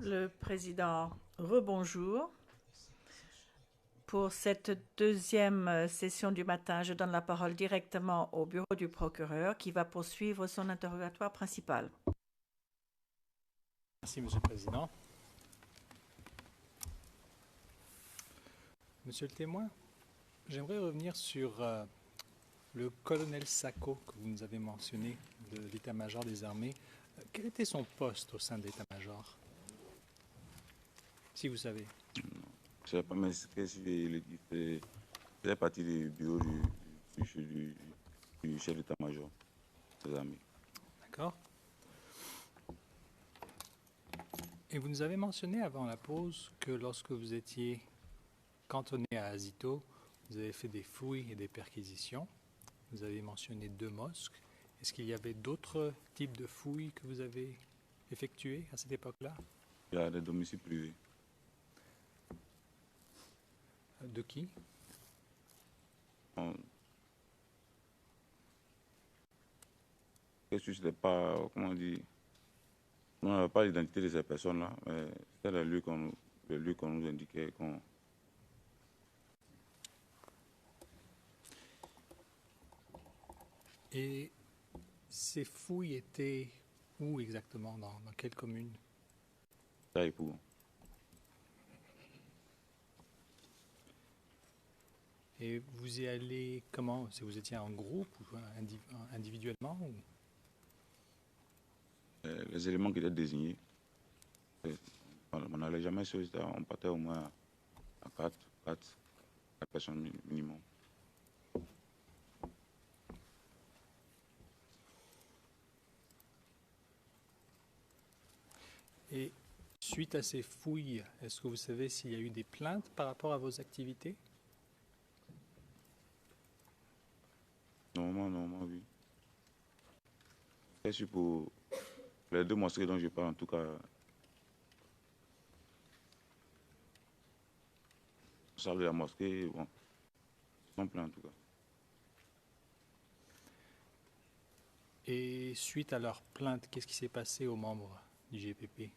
Le président, rebonjour. Pour cette deuxième session du matin, je donne la parole directement au bureau du procureur qui va poursuivre son interrogatoire principal. Merci, Monsieur le Président. Monsieur le témoin, j'aimerais revenir sur le colonel Sacco que vous nous avez mentionné de l'état-major des armées. Quel était son poste au sein de l'état-major? Si vous savez. Je ne sais pas, mais qu'est-ce que je le dis, faisait partie du bureau du chef d'état-major des armées. D'accord. Et vous nous avez mentionné avant la pause que lorsque vous étiez cantonné à Azito, vous avez fait des fouilles et des perquisitions. Vous avez mentionné 2 mosques. Est-ce qu'il y avait d'autres types de fouilles que vous avez effectuées à cette époque-là? Il y a des domiciles privés. De qui? Qu'est-ce que je ne sais pas, comment on dit, on n'avait pas l'identité de ces personnes-là, mais c'était le lieu qu'on nous indiquait. Et ces fouilles étaient où exactement? Dans quelle commune? Taïpou. Et vous y allez comment? Si vous étiez en groupe ou individuellement ou... Les éléments qui étaient désignés, on n'allait jamais sur ça, on partait au moins à 4 personnes minimum. Et suite à ces fouilles, est-ce que vous savez s'il y a eu des plaintes par rapport à vos activités? Normalement, oui. Et pour les 2 mosquées dont je parle, en tout cas, salle de la mosquée, bon, ils sont pleins en tout cas. Et suite à leur plainte, qu'est-ce qui s'est passé aux membres du GPP?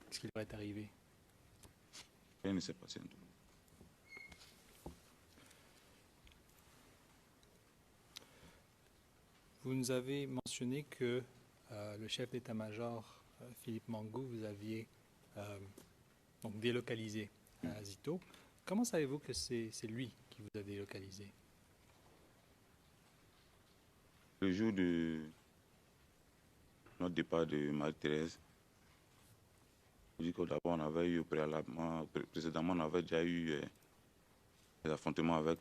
Qu'est-ce qui leur est arrivé? Rien ne s'est passé en tout cas. Vous nous avez mentionné que le chef d'état-major, Philippe Mangou, vous aviez donc délocalisé à Azito. Comment savez-vous que c'est lui qui vous a délocalisé? Le jour de notre départ de Marie-Thérèse, je dis que d'abord on avait eu précédemment on avait déjà eu des affrontements avec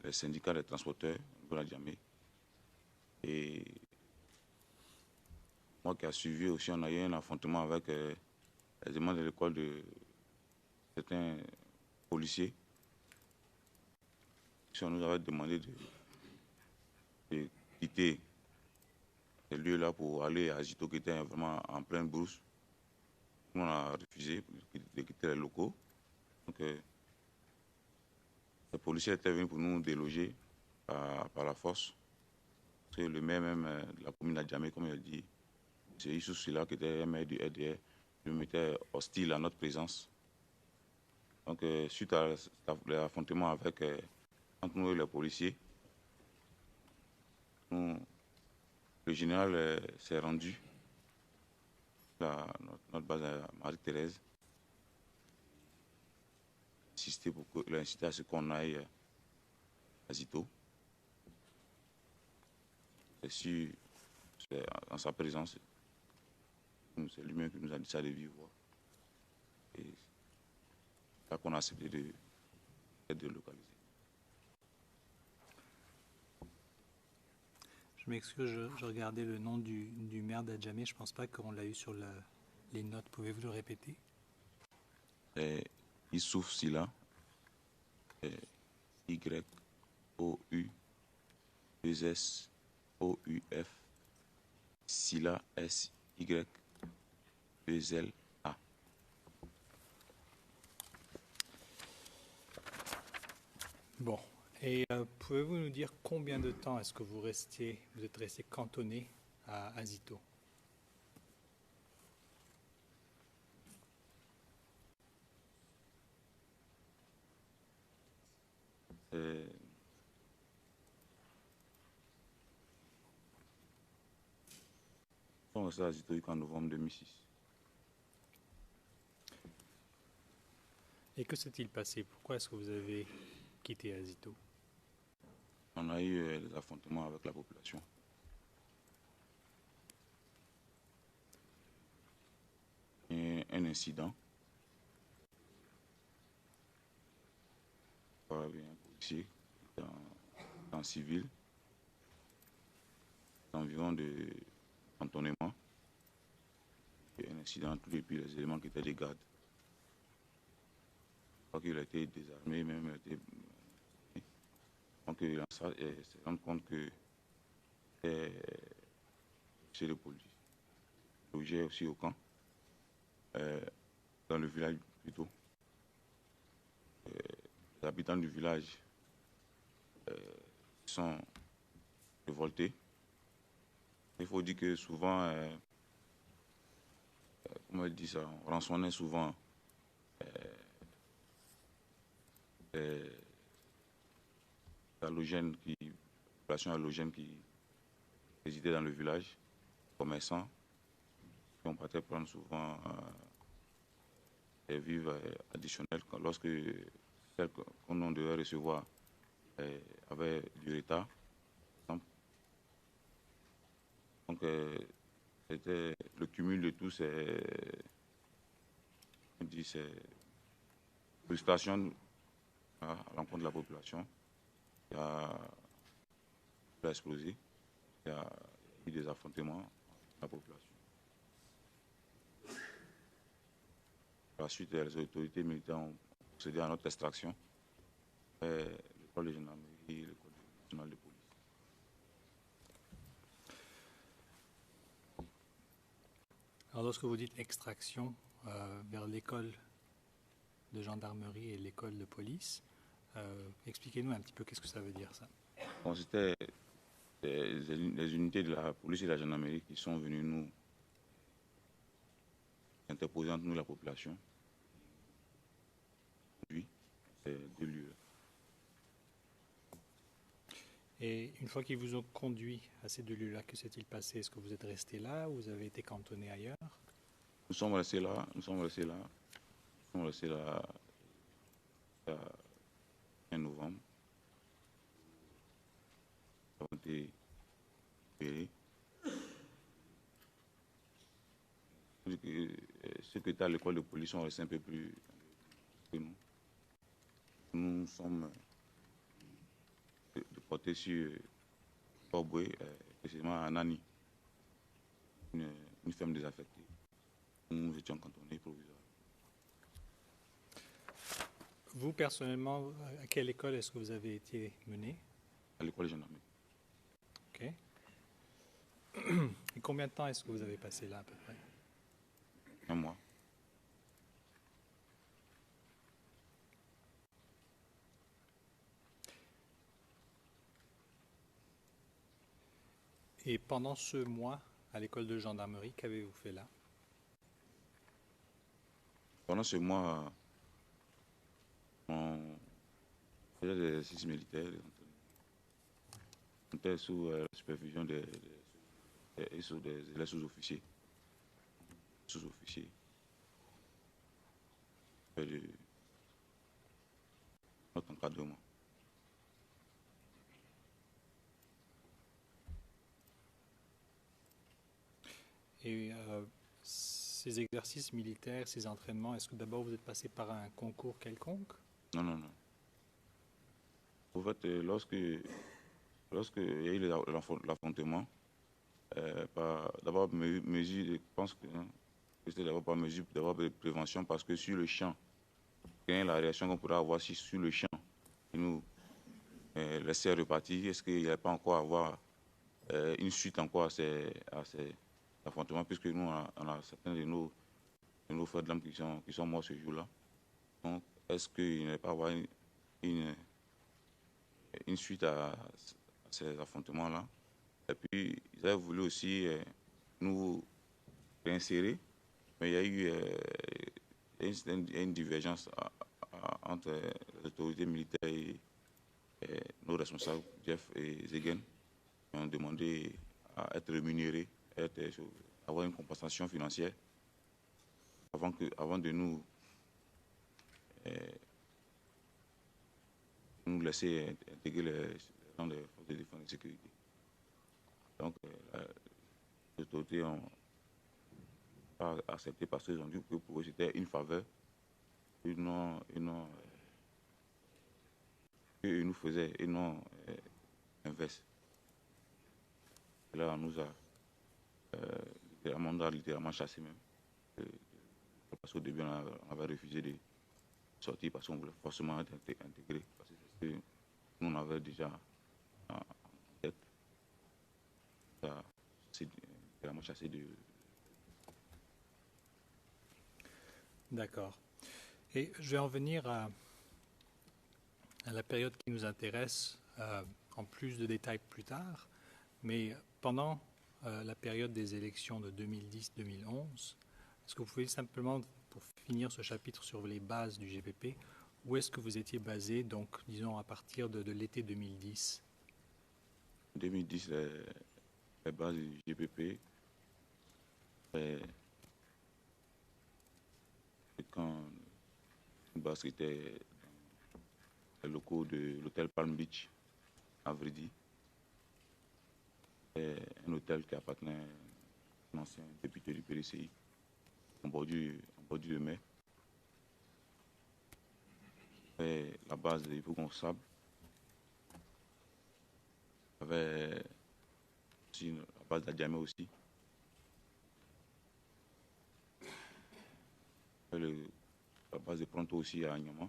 les syndicats des transporteurs de la Djamé. Et moi qui a suivi aussi, on a eu un affrontement avec les demandes de l'école de certains policiers. Si on nous avait demandé de quitter ces lieux-là pour aller à Azito, qui était vraiment en pleine brousse, nous on a refusé de quitter les locaux. Donc les policiers étaient venus pour nous déloger par la force. Parce que le maire même de la commune d'Adjamé, comme il a dit, c'est Issou Sila qui était un maire du RDR, lui était hostile à notre présence. Donc suite à l'affrontement entre nous et les policiers, le général s'est rendu à notre base à Marie-Thérèse. Il a insisté à ce qu'on aille à Zito. C'est en sa présence, c'est lui-même qui nous a dit ça de vive voix. Et c'est là qu'on a accepté d'être délocalisé. Je m'excuse, je regardais le nom du maire d'Adjamé, je ne pense pas qu'on l'a eu sur les notes. Pouvez-vous le répéter? Issouf Sila, Y-O-U-2-S-O-U-F, Sila, S-Y-2-L-A. Bon, et pouvez-vous nous dire combien de temps est-ce que vous êtes resté cantonné à Azito? sont restés à Zito en novembre 2006. Et que s'est-il passé? Pourquoi est-ce que vous avez quitté Azito? On a eu des affrontements avec la population. Et un incident. Un policier en civil, environ de cantonnement. Et un incident et puis les éléments qui étaient des gardes. Je crois qu'il a été désarmé, même donc il se rend compte que c'est le police. Logé aussi au camp, dans le village plutôt. Les habitants du village sont révoltés. Il faut dire que souvent, comment elle dit ça, on rançonnait souvent halogènes la population halogène qui résidait dans le village, commerçants, qui on partait prendre souvent des vivres additionnels lorsque celles qu'on devait recevoir avaient du retard. Donc, c'était le cumul de tous ces frustrations à l'encontre de la population qui a explosé. Il y a eu des affrontements avec la population. Par la suite, les autorités militaires ont procédé à notre extraction vers l'école de gendarmerie et l'école nationale de police. Alors, lorsque vous dites extraction vers l'école de gendarmerie et l'école de police, expliquez-nous un petit peu qu'est-ce que ça veut dire, ça. Bon, c'était les unités de la police et de la gendarmerie qui sont venues nous interposer entre nous la population. Oui, c'est deux lieux. Et une fois qu'ils vous ont conduit à ces deux lieux-là, que s'est-il passé? Est-ce que vous êtes resté là ou vous avez été cantonné ailleurs? Nous sommes restés là fin novembre. Nous avons été libérés. Ceux qui étaient à l'école de police sont restés un peu plus que nous. Nous sommes déportés sur Torboué, précisément à Nani, une ferme désaffectée. Nous étions cantonnés provisoirement. Vous, personnellement, à quelle école est-ce que vous avez été mené? À l'école de gendarmerie. OK. Et combien de temps est-ce que vous avez passé là, à peu près? Un mois. Et pendant ce mois, à l'école de gendarmerie, qu'avez-vous fait là? Pendant ce mois, on faisait des exercices militaires. On était sous la supervision des sous-officiers. Sous-officiers. De notre encadrement. Et ces exercices militaires, ces entraînements, est-ce que d'abord vous êtes passé par un concours quelconque? Non, non, non. En fait, lorsque il y a eu l'affrontement, d'abord, mesure, je pense que c'était d'abord par mesure d'abord de prévention, parce que sur le champ, quelle est la réaction qu'on pourrait avoir si sur le champ, ils nous laissaient repartir? Est-ce qu'il n'y allait pas encore avoir une suite encore à ces affrontements, puisque nous, on a certains de nos frères de l'âme qui sont morts ce jour-là. Donc, est-ce qu'il n'y allait pas avoir une suite à ces affrontements-là? Et puis, ils avaient voulu aussi nous réinsérer, mais il y a eu une divergence entre les autorités militaires et nos responsables, Jeff et Zegen, ont demandé à être rémunérés, avoir une compensation financière avant de nous laisser intégrer les rangs des forces de défense et de sécurité. Donc, les autorités ont pas accepté parce qu'ils ont dit que pour eux c'était une faveur, qu'ils nous faisaient et non inverse. Et là, on nous a littéralement chassé même. Parce qu'au début, on avait refusé de sortir parce qu'on voulait forcément être intégré. Parce que nous, on avait déjà en tête. C'est littéralement chassé de... D'accord. Et je vais en venir à la période qui nous intéresse en plus de détails plus tard, mais pendant la période des élections de 2010-2011, est-ce que vous pouvez simplement, pour finir ce chapitre sur les bases du GPP, où est-ce que vous étiez basé, donc disons à partir de l'été 2010? 2010, les bases du GPP, c'est quand une base qui était dans les locaux de l'hôtel Palm Beach à Vridi. C'est un hôtel qui appartenait à un ancien député du PDCI, en bordure de mer. Et la base de Yvon-Sable avait aussi la base d'Adiamé aussi. La base de Pronto aussi à Agnama.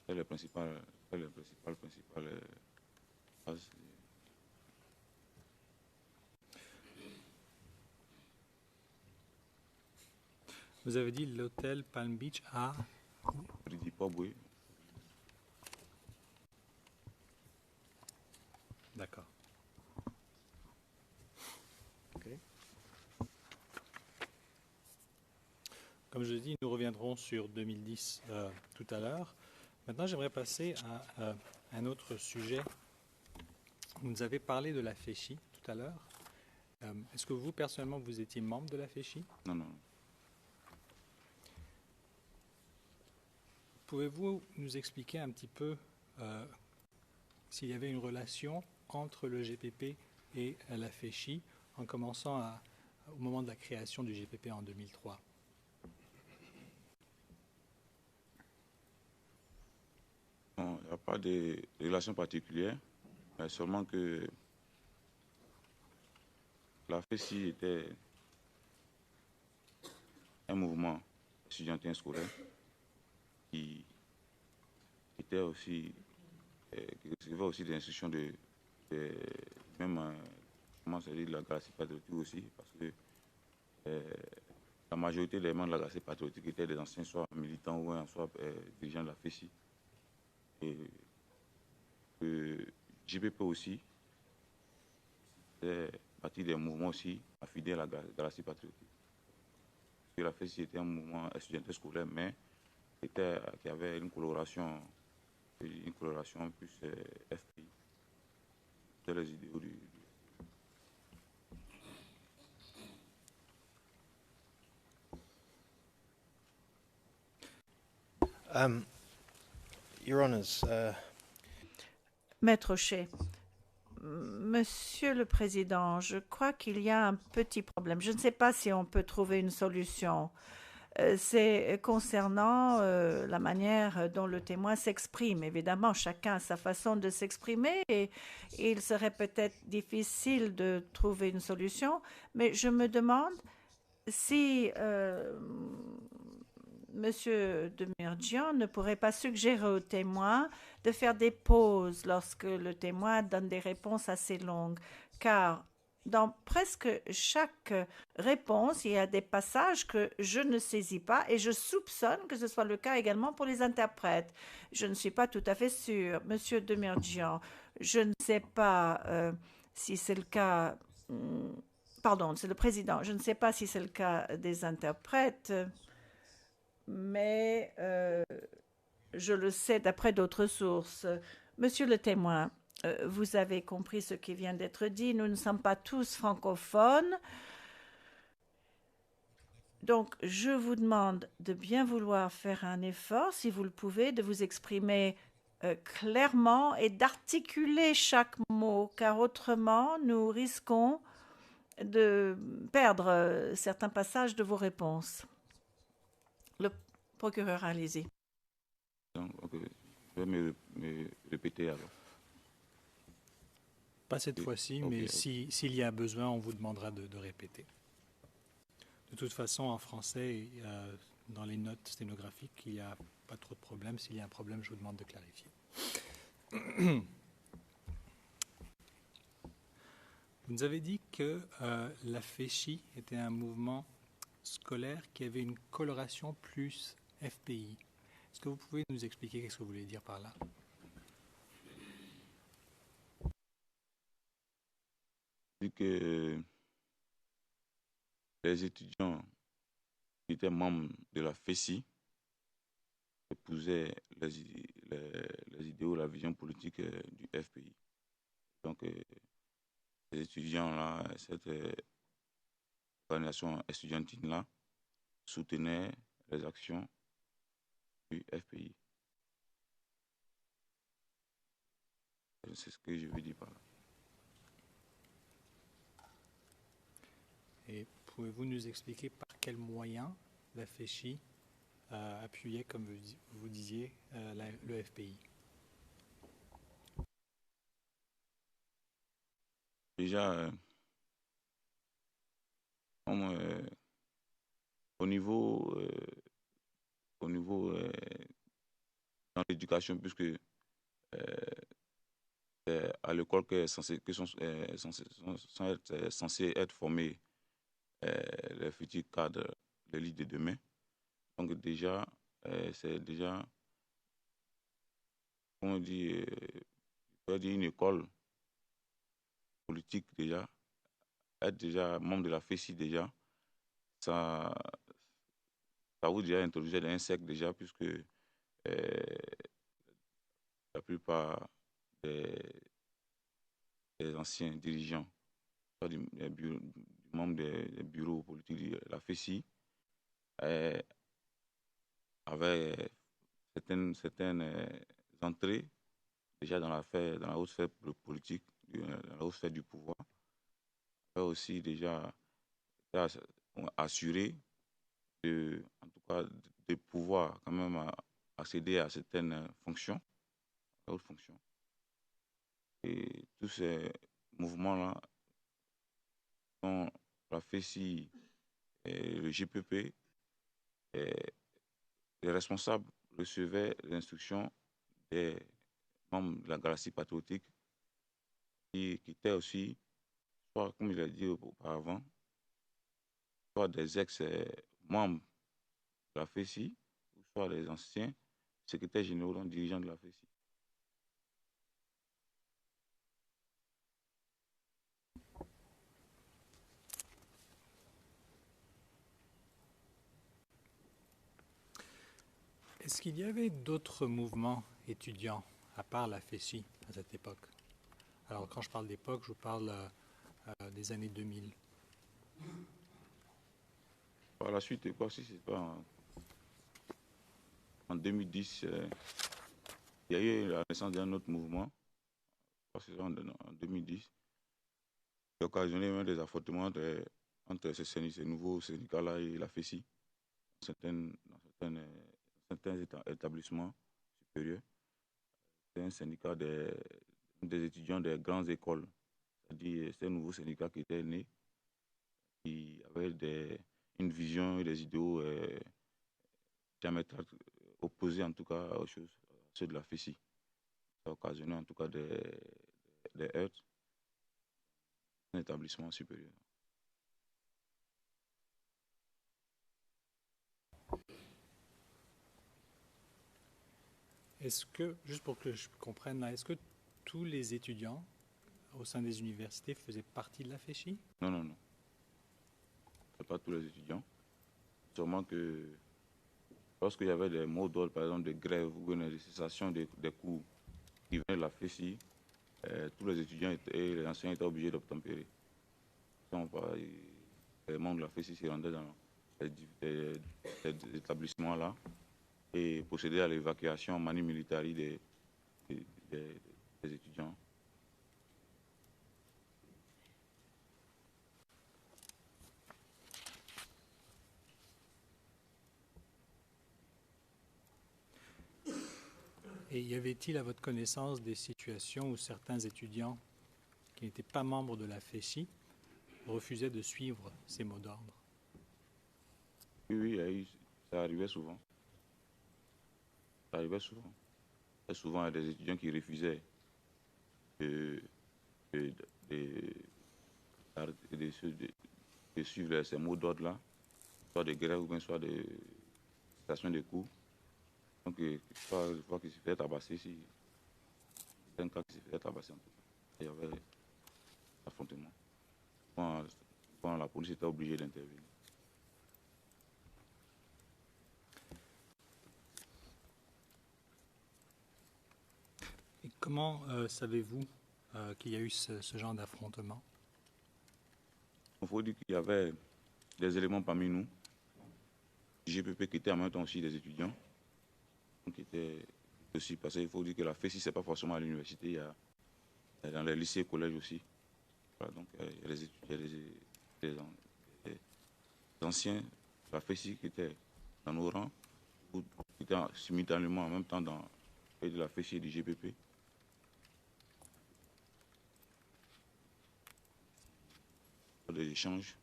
C'est les principales bases. Vous avez dit l'hôtel Palm Beach à... Vridi Pobwe. D'accord. Okay. Comme je l'ai dit, nous reviendrons sur 2010 tout à l'heure. Maintenant, j'aimerais passer à un autre sujet. Vous nous avez parlé de la FECHI tout à l'heure. Est-ce que vous, personnellement, vous étiez membre de la FECHI? Non. Pouvez-vous nous expliquer un petit peu s'il y avait une relation entre le GPP et la FECHI, en commençant au moment de la création du GPP en 2003? Non, il n'y a pas de relation particulière, mais seulement que la FECHI était un mouvement étudiantin scolaire qui était aussi, qui recevait aussi des instructions de même, comment ça dit, de la Galaxie patriotique aussi, parce que la majorité des membres de la Galaxie patriotique étaient des anciens, soit militants ou soit dirigeants de la FECHI. Et le GPP aussi, c'est partie des mouvements aussi affiliés à la Galaxie patriotique. La FECHI était un mouvement étudiantin scolaire, mais qui avait une coloration plus FPI. C'est les idéaux du... Your Honours, Maître Shea, Monsieur le Président, je crois qu'il y a un petit problème. Je ne sais pas si on peut trouver une solution. C'est concernant la manière dont le témoin s'exprime. Évidemment, chacun a sa façon de s'exprimer et il serait peut-être difficile de trouver une solution, mais je me demande si Monsieur Demirjian ne pourrait pas suggérer au témoin de faire des pauses lorsque le témoin donne des réponses assez longues, car dans presque chaque réponse, il y a des passages que je ne saisis pas et je soupçonne que ce soit le cas également pour les interprètes. Je ne suis pas tout à fait sûre. Monsieur Demirjian, je ne sais pas si c'est le cas... Pardon, c'est le président. Je ne sais pas si c'est le cas des interprètes. mais je le sais d'après d'autres sources. Monsieur le témoin, vous avez compris ce qui vient d'être dit. Nous ne sommes pas tous francophones. Donc, je vous demande de bien vouloir faire un effort, si vous le pouvez, de vous exprimer clairement et d'articuler chaque mot, car autrement, nous risquons de perdre certains passages de vos réponses. Le procureur, allez-y. Donc, ok, je vais me répéter alors. Pas cette fois-ci, mais s'il y a besoin, on vous demandera de répéter. De toute façon, en français, dans les notes sténographiques, il n'y a pas trop de problème. S'il y a un problème, je vous demande de clarifier. Vous nous avez dit que la FECHI était un mouvement scolaire qui avait une coloration plus FPI. Est-ce que vous pouvez nous expliquer ce que vous voulez dire par là? Je dis que les étudiants qui étaient membres de la FECI épousaient les idéaux, la vision politique du FPI. Donc, ces étudiants-là, cette organisation estudiantine-là, soutenaient les actions du FPI. C'est ce que je veux dire par là. Et pouvez-vous nous expliquer par quels moyens la FECHI appuyait, comme vous disiez, le FPI? Déjà, au niveau dans l'éducation, puisque c'est à l'école que sont censés être formés les futurs cadres, les leaders de demain. Donc déjà, c'est déjà, comment on dit, on peut dire une école politique déjà, être déjà membre de la FECI déjà, ça vous déjà introduire un cercle déjà, puisque la plupart des anciens dirigeants, soit du membres des bureaux politiques de la FECI, avaient certaines entrées déjà dans la haute sphère politique, dans la haute sphère du pouvoir, avaient aussi déjà assuré en tout cas, de pouvoir quand même accéder à certaines fonctions, à hautes fonctions. Et tous ces mouvements-là sont la FECI et le GPP. Et les responsables recevaient les instructions des membres de la galaxie patriotique qui étaient aussi, soit comme il a dit auparavant, soit des ex-membres de la FECI, ou soit des anciens secrétaires généraux, donc dirigeants de la FECI. Est-ce qu'il y avait d'autres mouvements étudiants à part la FECI à cette époque? Alors, quand je parle d'époque, je parle des années 2000. Par la suite, quoi, si c'est pas en 2010, il y a eu la naissance d'un autre mouvement, en 2010, qui a occasionné même des affrontements entre ces nouveaux syndicats-là et la FECI, dans certains établissements supérieurs. C'est un syndicat des étudiants des grandes écoles, c'est-à-dire c'est un nouveau syndicat qui était né, qui avait une vision et des idéaux diamétralement opposés en tout cas aux choses, à ceux de la FECI. Ça a occasionné en tout cas des heurts dans un établissement supérieur. Est-ce que, juste pour que je comprenne là, est-ce que tous les étudiants au sein des universités faisaient partie de la FECI? Non, non, non. Ce pas tous les étudiants. Sûrement que lorsqu'il y avait des mots d'ordre, par exemple, de grève ou des cessations des cours qui venaient de la FESI, tous les étudiants et les enseignants étaient obligés d'obtempérer. Les membres de la FESI se rendaient dans ces établissements-là et procédaient à l'évacuation manu militari des étudiants. Et y avait-il à votre connaissance des situations où certains étudiants qui n'étaient pas membres de la FESI refusaient de suivre ces mots d'ordre? Oui, ça arrivait souvent. Ça arrivait souvent. Et souvent, il y a des étudiants qui refusaient de, de, de, de suivre ces mots d'ordre-là, soit de grève ou bien soit de station de cours. Donc, une fois qu'il se fait tabasser, si c'est un cas qui se fait tabasser, en tout cas, il y avait affrontement. Quand la police était obligée d'intervenir. Et comment savez-vous qu'il y a eu ce genre d'affrontement? Il faut dire qu'il y avait des éléments parmi nous, GPP qui étaient en même temps aussi des étudiants, qui étaient aussi, parce qu'il faut dire que la FESI, ce n'est pas forcément à l'université, il y a dans les lycées et collèges aussi. Voilà, donc il y a des anciens de la FESI qui étaient dans nos rangs, ou qui étaient simultanément en même temps dans de la FESI et du GPP. Des échanges.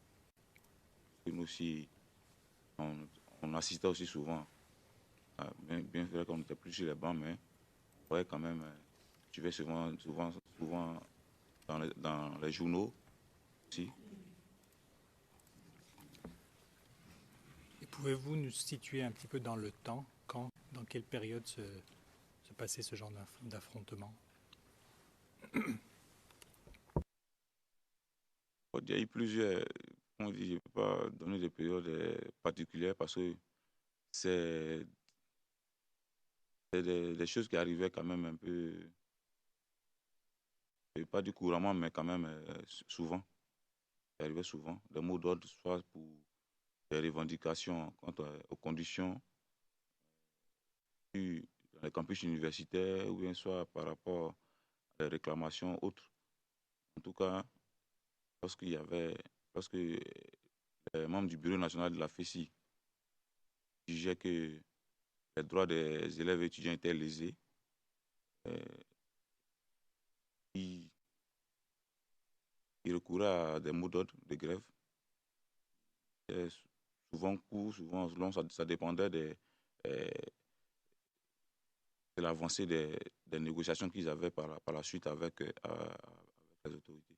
Et nous aussi, on assistait aussi souvent, bien vrai qu'on n'était plus sur les bancs, mais ouais, quand même, tu vais souvent dans les journaux aussi. Et pouvez-vous nous situer un petit peu dans le temps, dans quelle période se passait ce genre d'affrontement? Il y a eu plusieurs, on dit, je ne peux pas donner des périodes particulières parce que c'est des choses qui arrivaient quand même un peu, pas du couramment, mais quand même souvent. Ça arrivait souvent. Des mots d'ordre, soit pour des revendications quant aux conditions dans les campus universitaires, ou bien soit par rapport à des réclamations autres. En tout cas, lorsque les membres du bureau national de la FESI jugeaient que les droits des élèves et étudiants étaient lésés, ils recouraient à des mots d'ordre de grève. Et souvent court, souvent long, ça dépendait de l'avancée des négociations qu'ils avaient par la suite avec les autorités.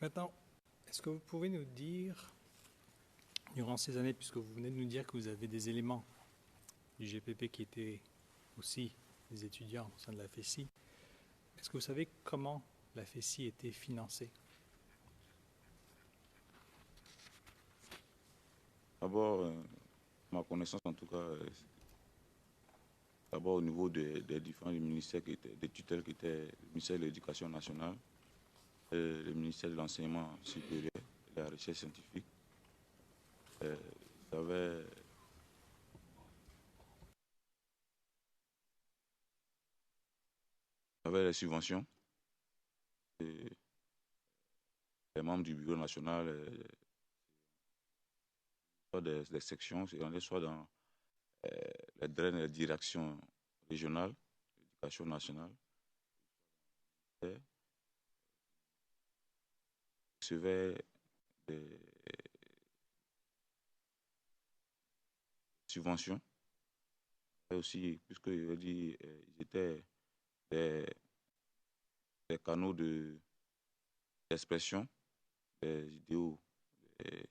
Maintenant, est-ce que vous pouvez nous dire, durant ces années, puisque vous venez de nous dire que vous avez des éléments du GPP qui étaient aussi des étudiants au sein de la FESI, est-ce que vous savez comment la FESI était financée? D'abord, ma connaissance en tout cas, d'abord au niveau des différents ministères des tutelles qui étaient le ministère de l'Éducation nationale, le ministère de l'Enseignement supérieur et de la Recherche scientifique. Ça avait les subventions. Et les membres du bureau national, soit des sections, soit dans les directions régionales, l'éducation nationale, recevaient des subventions. Et aussi, puisque ils étaient des canaux d'expression des idéaux et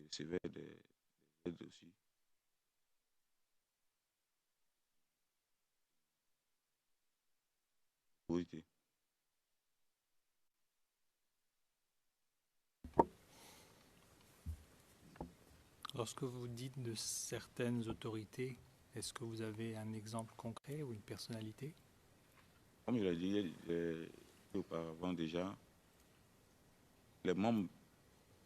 recevaient des aides aussi. autorités. Lorsque vous dites de certaines autorités, est-ce que vous avez un exemple concret ou une personnalité? Comme je l'ai dit auparavant déjà, les membres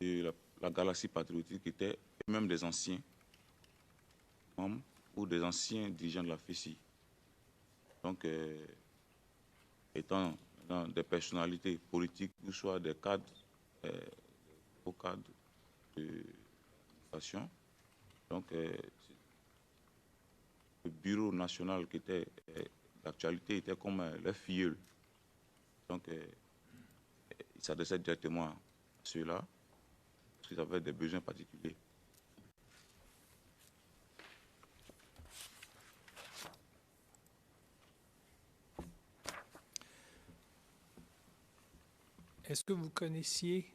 de la Galaxie patriotique étaient même des anciens membres ou des anciens dirigeants de la FESI. Donc, étant dans des personnalités politiques ou soit des cadres, hauts cadres de l'administration, donc le bureau national qui était d'actualité était comme leur filleul. Donc, ils s'adressaient directement à ceux-là parce qu'ils avaient des besoins particuliers. Est-ce que vous connaissiez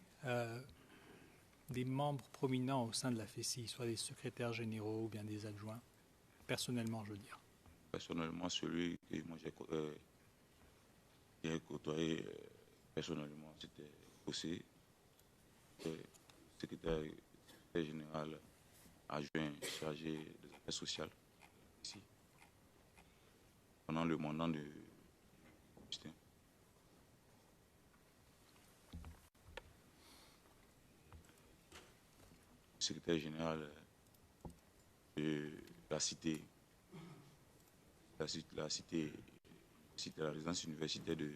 des membres prominents au sein de la FESI, soit des secrétaires généraux ou bien des adjoints, personnellement, je veux dire? Personnellement, celui que moi j'ai côtoyé personnellement, c'était aussi secrétaire général adjoint chargé des affaires sociales ici, pendant le mandat de Justin. Secrétaire général de la cité, la résidence universitaire de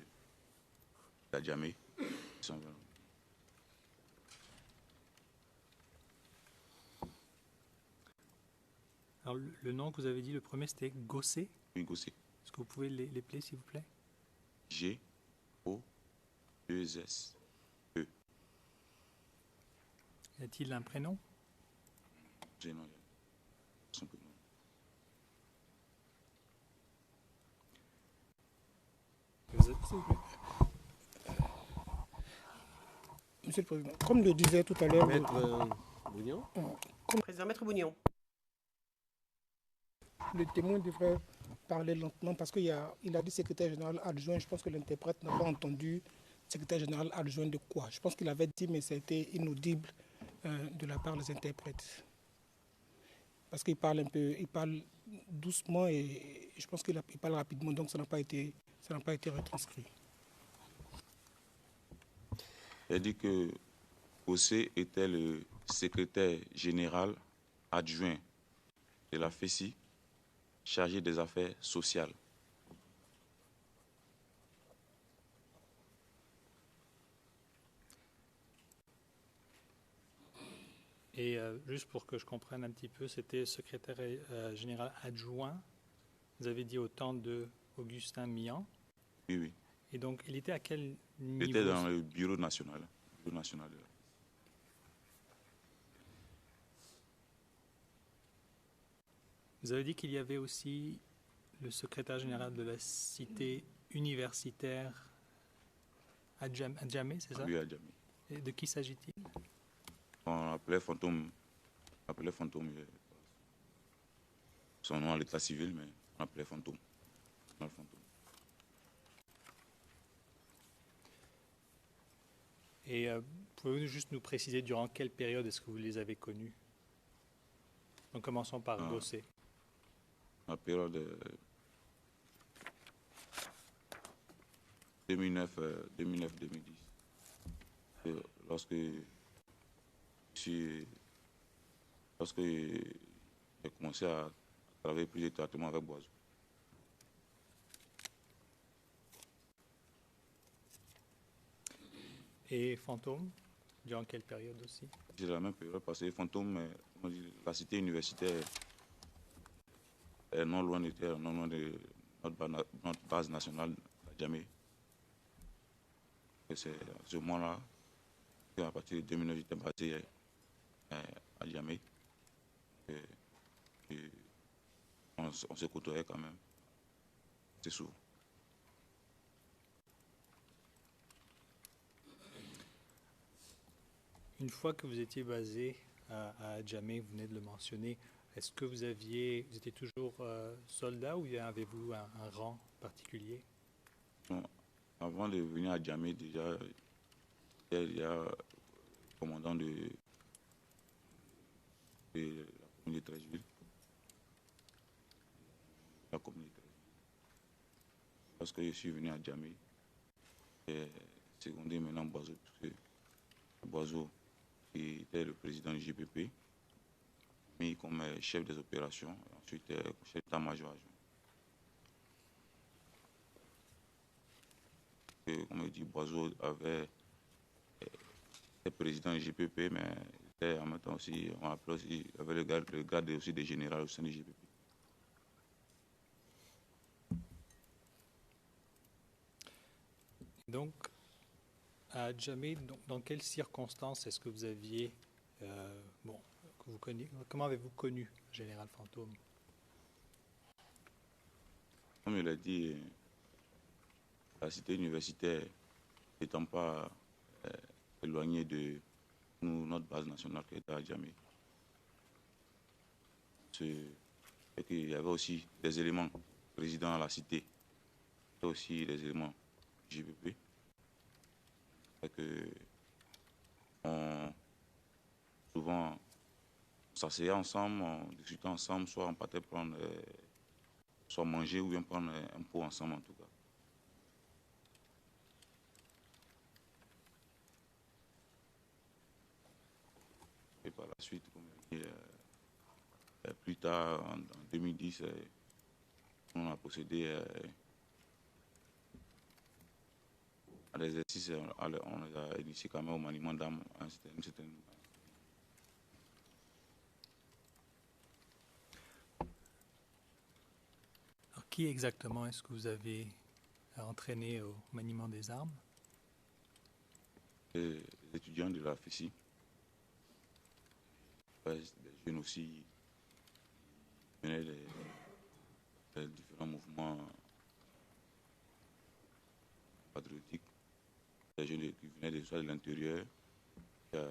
Adjamé. Alors, le nom que vous avez dit, le premier, c'était Gossé. Oui, Gossé. Est-ce que vous pouvez l'épeler, s'il vous plaît? G-O-2-S-E. Y a-t-il un prénom? Non, son prénom. Vous êtes, s'il vous plaît. Monsieur le Président, comme le disait tout à l'heure Bougnon. Président Maître Bougnon. le témoin devrait parler lentement parce qu'il a dit secrétaire général adjoint. Je pense que l'interprète n'a pas entendu secrétaire général adjoint de quoi. Je pense qu'il avait dit, mais ça a été inaudible de la part des interprètes. Parce qu'il parle il parle doucement et je pense qu'il parle rapidement, donc ça n'a pas été retranscrit. Elle dit que Gossé était le secrétaire général adjoint de la FESI, chargé des affaires sociales. Et juste pour que je comprenne un petit peu, c'était secrétaire général adjoint, vous avez dit au temps de Augustin Mian. Oui, oui. Et donc, il était à quel niveau? Il était dans le bureau national. Vous avez dit qu'il y avait aussi le secrétaire général de la cité universitaire Adjamé, c'est ça? Oui, Adjamé. Et de qui s'agit-il? On appelait Fantôme. Son nom à l'état civil, mais on appelait Fantôme. Et pouvez-vous juste nous préciser durant quelle période est-ce que vous les avez connus? Donc commençons par Gossé. La période 2009-2010. Lorsque j'ai commencé à travailler plus étroitement avec Boiseau. Et Fantôme, durant quelle période aussi? C'est la même période parce que Fantôme, la cité universitaire est non loin de terre, non loin de notre base nationale à Djamé. C'est à ce moment-là qu'à partir de 2009, j'étais basé à Djamé. On se côtoyait quand même. C'est souvent. Une fois que vous étiez basé à Djamé, vous venez de le mentionner, est-ce que vous étiez toujours soldat ou avez-vous un rang particulier? Non, avant de venir à Djamé, déjà, il y a commandant de la commune de Treichville. La commune de Treichville. Parce que je suis venu à Djamé, et secondé maintenant Boiseau, parce que Boiseau, qui était le président du GPP, mis comme chef des opérations, et ensuite chef d'état-major adjoint. Comme je dis, Boiseau était président du GPP, mais était en même temps aussi, on appelait aussi, il avait le garde aussi des généraux au sein du GPP. Donc, à Djamé, dans quelles circonstances est-ce que vous aviez, que vous connaissez, comment avez-vous connu le général Fantôme? Comme je l'ai dit, la cité universitaire n'étant pas éloignée de notre base nationale qui était à Djamé. Et qu'il y avait aussi des éléments résidant à la cité, et aussi des éléments GPP. Et que souvent, on s'asseyait ensemble, on discutait ensemble, soit on partait prendre, soit manger ou bien prendre un pot ensemble en tout cas. Et par la suite, comme je dis, plus tard, en 2010, on a procédé à l'exercice, on les a initiés quand même au maniement d'armes à une certaine. Alors, qui exactement est-ce que vous avez entraîné au maniement des armes? Les étudiants de la FESI, des jeunes aussi, qui venaient des différents mouvements patriotiques, des jeunes qui venaient soit de l'intérieur, il y a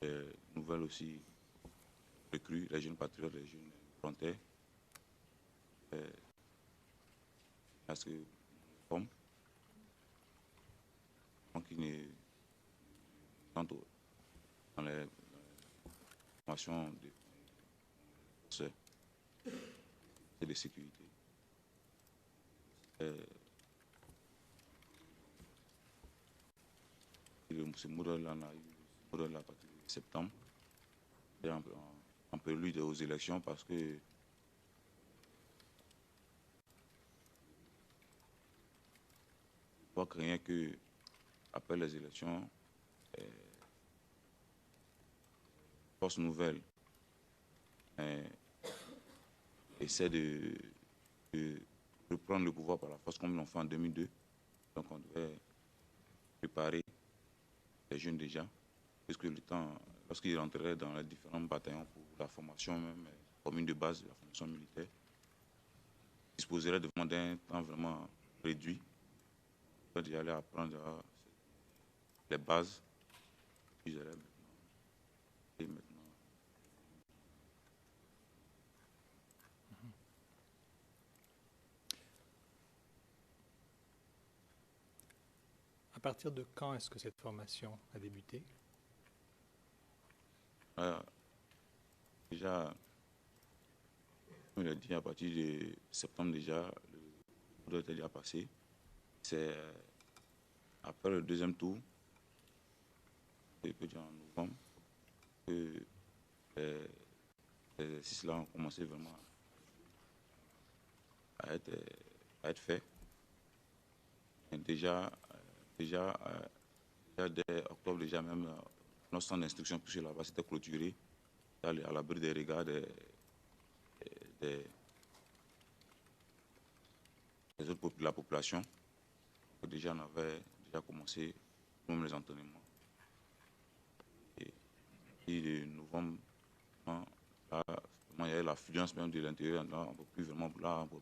des nouvelles aussi recrues, les jeunes patriotes, les jeunes volontaires. Parce que comme qui ne rentrent dans les formations de forces et de sécurité. Ce modèle-là, on a eu ce modèle-là à partir de septembre, et en prélude aux élections, parce que je craignais que après les élections, force nouvelle essaie de reprendre le pouvoir par la force comme ils l'ont fait en 2002. Donc on devait préparer les jeunes déjà, puisque le temps, lorsqu'ils rentreraient dans les différents bataillons pour la formation même commune de base, la formation militaire, ils disposeraient de d'un temps vraiment réduit. Ils allaient apprendre les bases, ils allaient maintenant. À partir de quand est-ce que cette formation a débuté? Déjà, comme je l'ai dit, à partir de septembre déjà, le modèle était déjà passé. C'est après le deuxième tour, en novembre, que les exercices-là ont commencé vraiment à être faits. Et déjà dès octobre, déjà même, notre centre d'instruction poussé là-bas, c'était clôturé à l'abri des regards des autres de la population. Donc, déjà, on avait déjà commencé nous-mêmes les entraînements. Et de novembre, là, il y avait l'affluence même de l'intérieur. Là, on ne peut plus vraiment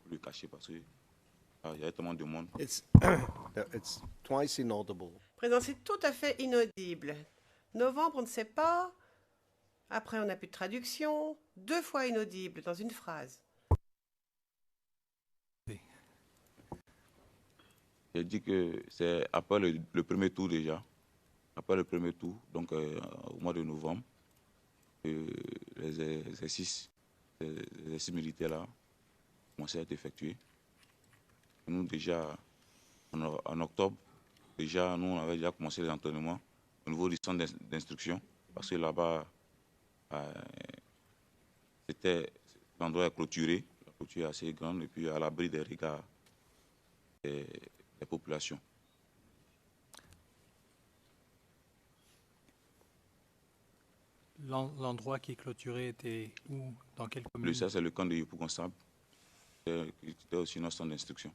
le cacher parce que il y avait tellement de monde. It's twice inaudible. Président, c'est tout à fait inaudible. Novembre, on ne sait pas. Après, on n'a plus de traduction. 2 fois inaudible dans une phrase. J'ai dit que c'est après le premier tour déjà. Après le premier tour, donc au mois de novembre, les exercices militaires là commençaient à être effectués. Nous déjà, en octobre, déjà, nous on avait déjà commencé les entraînements au niveau du centre d'instruction, parce que là-bas, l'endroit est clôturé, la clôture est assez grande, et puis à l'abri des regards des populations. L'endroit qui est clôturé était où? Dans quelle commune? Ça, c'est le camp de Yopougon-Sable, qui était aussi notre centre d'instruction.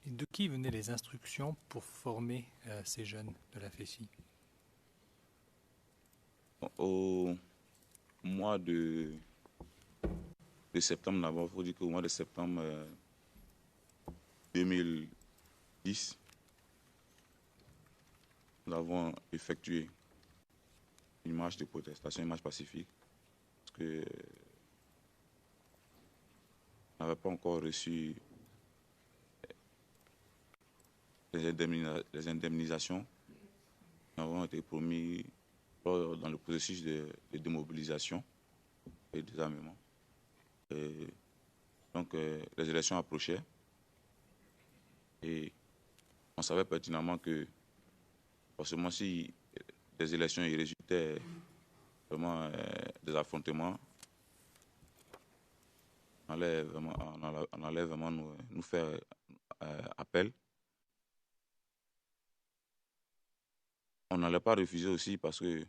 Et de qui venaient les instructions pour former ces jeunes de la FESI? Au mois de septembre, d'abord, il faut dire qu'au mois de septembre 2010, nous avons effectué une marche de protestation, une marche pacifique, parce que on n'avait pas encore reçu les indemnisations qui avons été promis dans le processus de démobilisation et de désarmement. Donc, les élections approchaient et on savait pertinemment que, forcément, si des élections y résultaient vraiment des affrontements, on allait vraiment nous faire appel. On n'allait pas refuser aussi parce que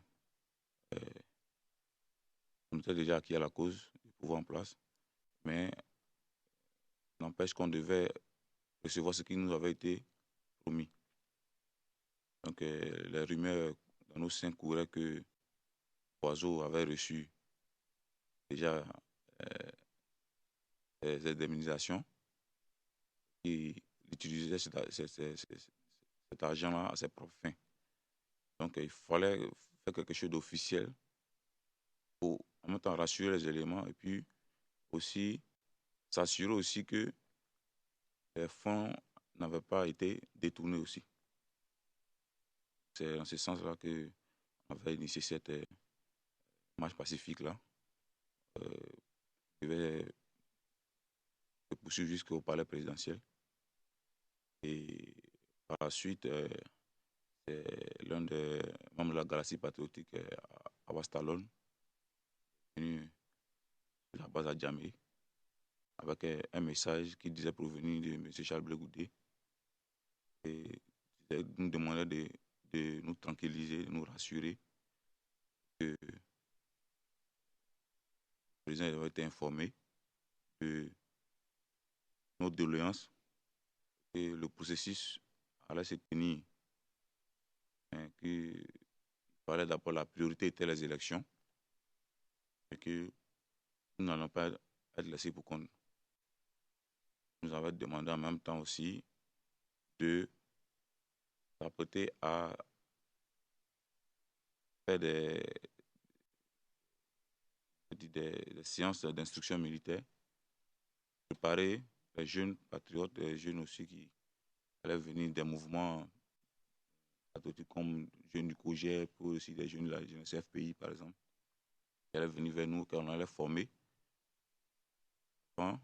on était déjà acquis à la cause du pouvoir en place, mais n'empêche qu'on devait recevoir ce qui nous avait été promis. Donc les rumeurs dans nos seins couraient que Oiseau avait reçu déjà des indemnisations et utilisait cet argent-là à ses propres fins. Donc il fallait faire quelque chose d'officiel pour en même temps rassurer les éléments et puis aussi s'assurer aussi que les fonds n'avaient pas été détournés aussi. C'est dans ce sens-là qu'on avait initié cette marche pacifique-là. Qui devait se poursuivre jusqu'au palais présidentiel. Et par la suite, c'est l'un des membres de la Galaxie patriotique, Abbas Talon, venu de la base à Djamé, avec un message qui disait provenir de M. Charles Blé Goudé. Et il nous demandait de nous tranquilliser, de nous rassurer que le président avait été informé de nos doléances et le processus allait se tenir. Qu'il fallait d'abord la priorité était les élections et que nous n'allons pas être laissés pour compte. Nous avons demandé en même temps aussi de s'apprêter à faire des séances d'instruction militaire, préparer les jeunes patriotes, les jeunes aussi qui allaient venir des mouvements patriotiques comme jeunes du COGEP, ou aussi des jeunes de la jeunesse FPI par exemple, qui allaient venir vers nous, qu'on allait former avant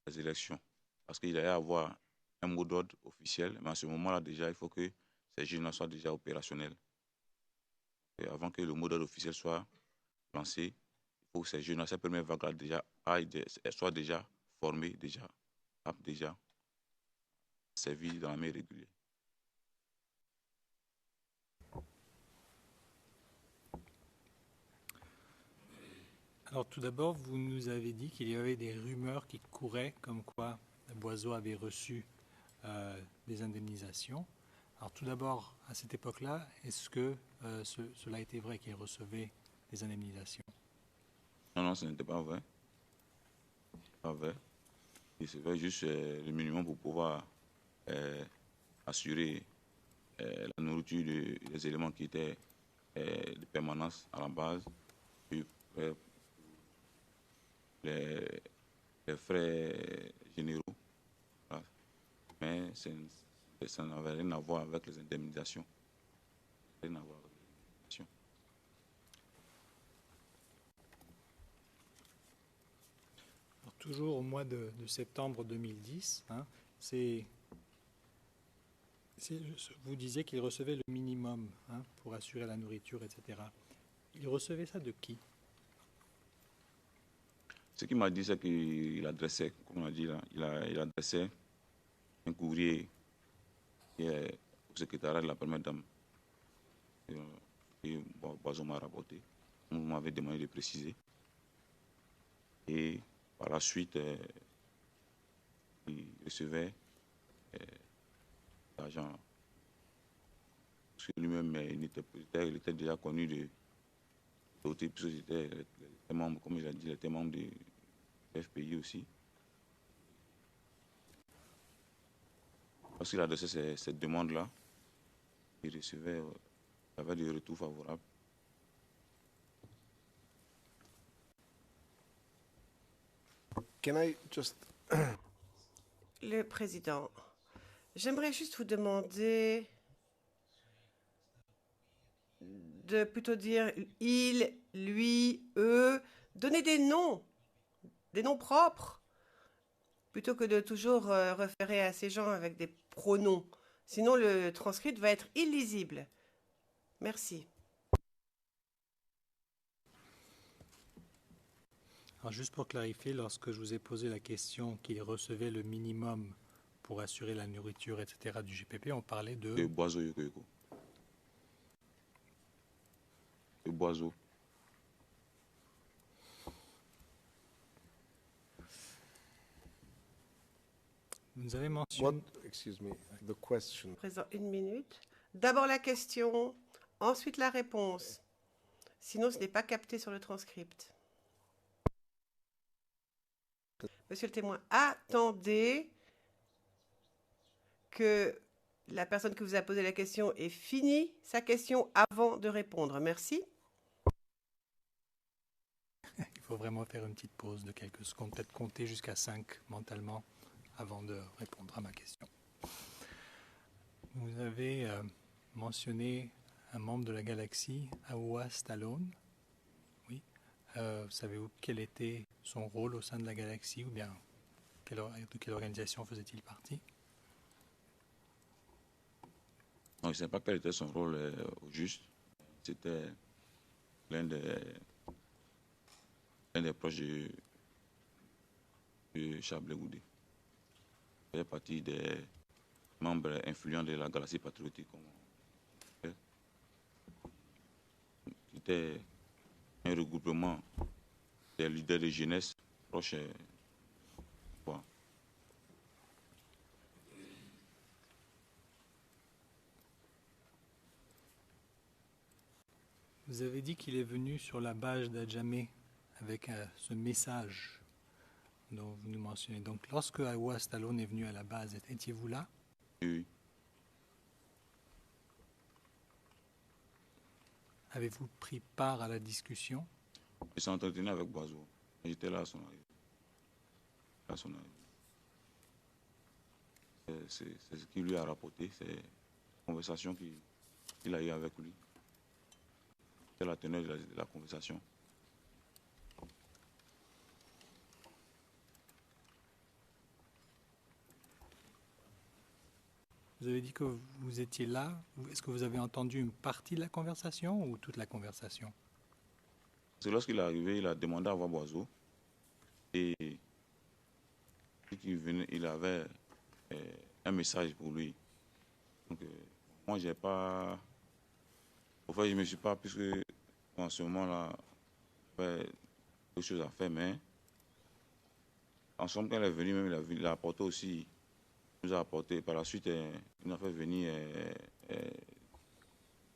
les élections. Parce qu'il allait y avoir un mot d'ordre officiel, mais à ce moment-là déjà, il faut que ces jeunes-là soient déjà opérationnels. Et avant que le mot d'ordre officiel soit lancé, il faut que ces jeunes-là, ces premières vagues-là déjà soient déjà formés, déjà aptes, déjà servis dans la mer régulière. Alors tout d'abord, vous nous avez dit qu'il y avait des rumeurs qui couraient comme quoi Boiseau avait reçu des indemnisations. Alors tout d'abord, à cette époque-là, est-ce que cela était vrai qu'il recevait des indemnisations? Non, ce n'était pas vrai. Pas vrai. Il recevait juste le minimum pour pouvoir assurer la nourriture des éléments qui étaient de permanence à la base. Puis, les frais généraux. Voilà. Mais ça n'avait rien à voir avec les indemnisations. Rien à voir avec les indemnisations. Alors, toujours au mois de septembre 2010, hein, vous disiez qu'il recevait le minimum, hein, pour assurer la nourriture, etc. Il recevait ça de qui? Ce qu'il m'a dit, c'est qu'il adressait, comme on a dit là, il adressait un courrier au secrétariat de la première dame. Et Boiseau m'a rapporté. On m'avait demandé de préciser. Et par la suite, il recevait l'argent. Parce que lui-même, il était déjà connu de l'autre, puisque il était membre, comme il a dit, il était membre du FPI aussi. Parce qu'il adressait cette demande-là, il recevait, il avait des retours favorables. Can I just Le président, j'aimerais juste vous demander de plutôt dire il, lui, eux, donner des noms propres, plutôt que de toujours référer à ces gens avec des pronoms. Sinon, le transcript va être illisible. Merci. Alors, juste pour clarifier, lorsque je vous ai posé la question qu'il recevait le minimum pour assurer la nourriture, etc. du GPP, on parlait de Boiseau Yokoyoko. De Boiseau. Vous avez mentionné... excuse me, the question. Président, 1 minute. D'abord la question, ensuite la réponse. Sinon, ce n'est pas capté sur le transcript. Monsieur le témoin, attendez que la personne qui vous a posé la question ait fini sa question avant de répondre. Merci. Il faut vraiment faire une petite pause de quelques secondes, peut-être compter jusqu'à 5 mentalement avant de répondre à ma question. Vous avez mentionné un membre de la galaxie, Aowa Stallone. Oui. Savez-vous quel était son rôle au sein de la galaxie, ou bien de quelle organisation faisait-il partie? Non, je ne sais pas quel était son rôle au juste. C'était l'un des proches de Chablé Goudé. Il faisait partie des membres influents de la galaxie patriotique. C'était un regroupement des leaders de jeunesse proches. Vous avez dit qu'il est venu sur la base d'Adjamé avec ce message dont vous nous mentionnez. Donc, lorsque Aowa Stallone est venu à la base, étiez-vous là? Oui. Avez-vous pris part à la discussion? Il s'est entretenu avec Boiseau. J'étais là à son arrivée. C'est ce qu'il lui a rapporté, c'est la conversation qu'il a eue avec lui. C'est la teneur de la conversation. Vous avez dit que vous étiez là. Est-ce que vous avez entendu une partie de la conversation ou toute la conversation? C'est lorsqu'il est arrivé, il a demandé à voir Boiseau. Et il avait un message pour lui. Donc, moi, j'ai pas... Au fait, je ne me suis pas, puisque en ce moment-là, j'avais d'autres choses à faire, mais ensemble, quand elle est venue, même, il a apporté aussi, il nous a apporté, par la suite, il nous a fait venir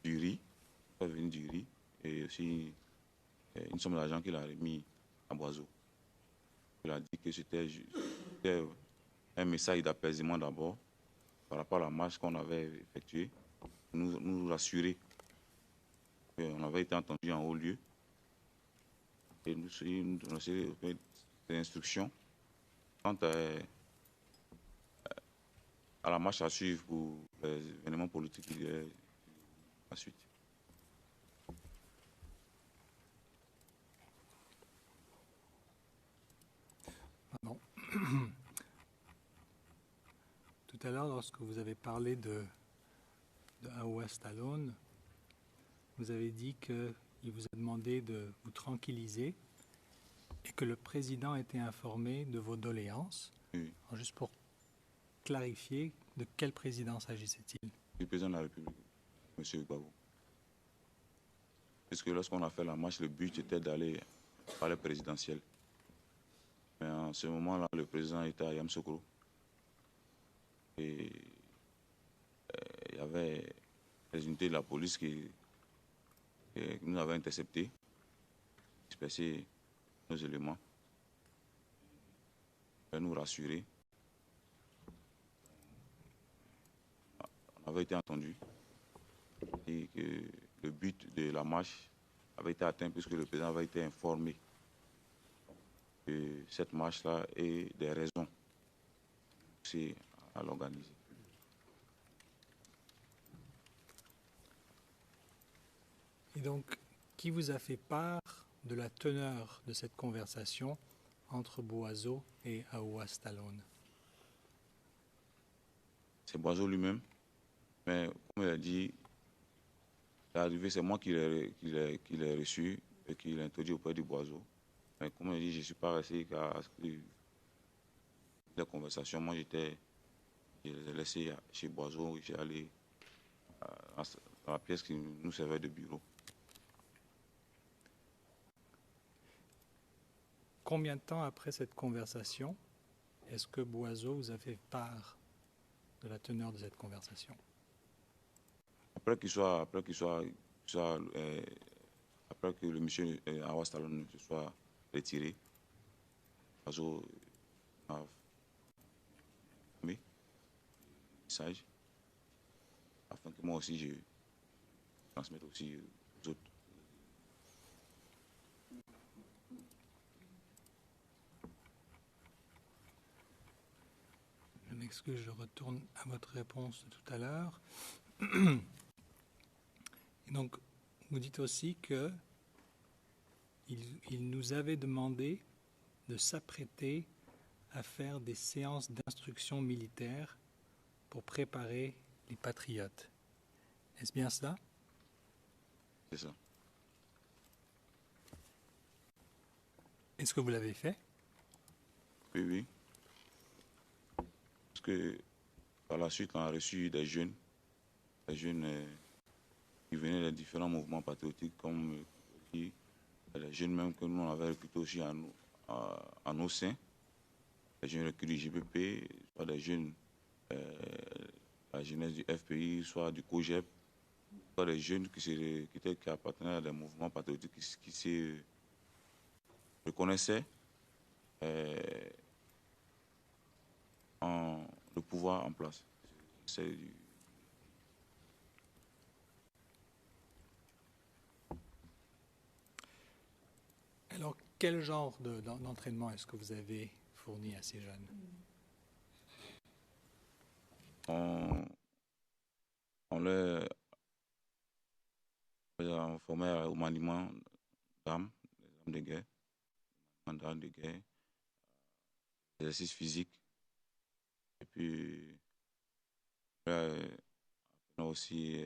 du riz, et aussi une somme d'argent qu'il a remis à Boiseau. Il a dit que c'était un message d'apaisement d'abord, par rapport à la marche qu'on avait effectuée, nous rassurer qu'on avait été entendu en haut lieu, et nous donner des instructions quant à la marche à suivre pour les événements politiques qu'il y a la suite. Pardon. Tout à l'heure, lorsque vous avez parlé de Aowa Stallone, vous avez dit qu'il vous a demandé de vous tranquilliser et que le président était informé de vos doléances. Oui. Alors, juste pour clarifier, de quel président s'agissait-il? Le président de la République, M. Gbagbo. Parce que lorsqu'on a fait la marche, le but était d'aller par le présidentiel. Mais en ce moment-là, le président était à Yamoussoukro. Et il y avait les unités de la police qui nous avaient interceptés, dispersé nos éléments, pour nous rassurer. On avait été entendu et que le but de la marche avait été atteint puisque le président avait été informé de cette marche-là et des raisons poussées à l'organiser. Et donc, qui vous a fait part de la teneur de cette conversation entre Boiseau et Aowa Stallone? C'est Boiseau lui-même, mais comme il a dit, l'arrivée, c'est moi qui l'ai reçu et qui l'ai introduit auprès du Boiseau. Mais comme il a dit, je ne suis pas resté qu'à la conversation. Moi, je les ai laissés chez Boiseau, j'ai allé dans la pièce qui nous servait de bureau. Combien de temps après cette conversation est-ce que Boiseau vous a fait part de la teneur de cette conversation? Après que le monsieur Aowa Stallone se soit retiré, Boiseau a mis un message afin que moi aussi je transmette aussi aux autres. Je m'excuse, je retourne à votre réponse de tout à l'heure. Et donc, vous dites aussi que il nous avait demandé de s'apprêter à faire des séances d'instruction militaire pour préparer les patriotes. Est-ce bien cela? C'est ça. Est-ce que vous l'avez fait? Oui, oui. Parce que par la suite, on a reçu des jeunes qui venaient des différents mouvements patriotiques, comme les jeunes même que nous on avait recrutés aussi à nos seins, les jeunes recrutés du GPP, soit des jeunes la jeunesse du FPI, soit du COGEP, soit des jeunes qui appartenaient à des mouvements patriotiques qui se reconnaissaient le pouvoir en place. Alors, quel genre d'entraînement est-ce que vous avez fourni à ces jeunes? On les formait au maniement d'armes, des armes de guerre, exercices physiques. Et puis, on a aussi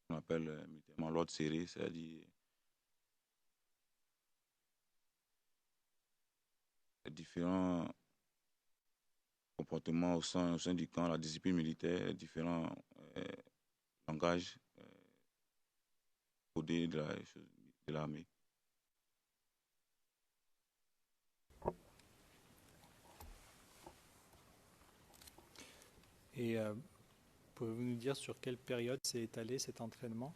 on appelle militairement l'ordre serré, c'est-à-dire les différents comportements au sein du camp, la discipline militaire, les différents langages codés de l'armée. Et pouvez-vous nous dire sur quelle période s'est étalé cet entraînement?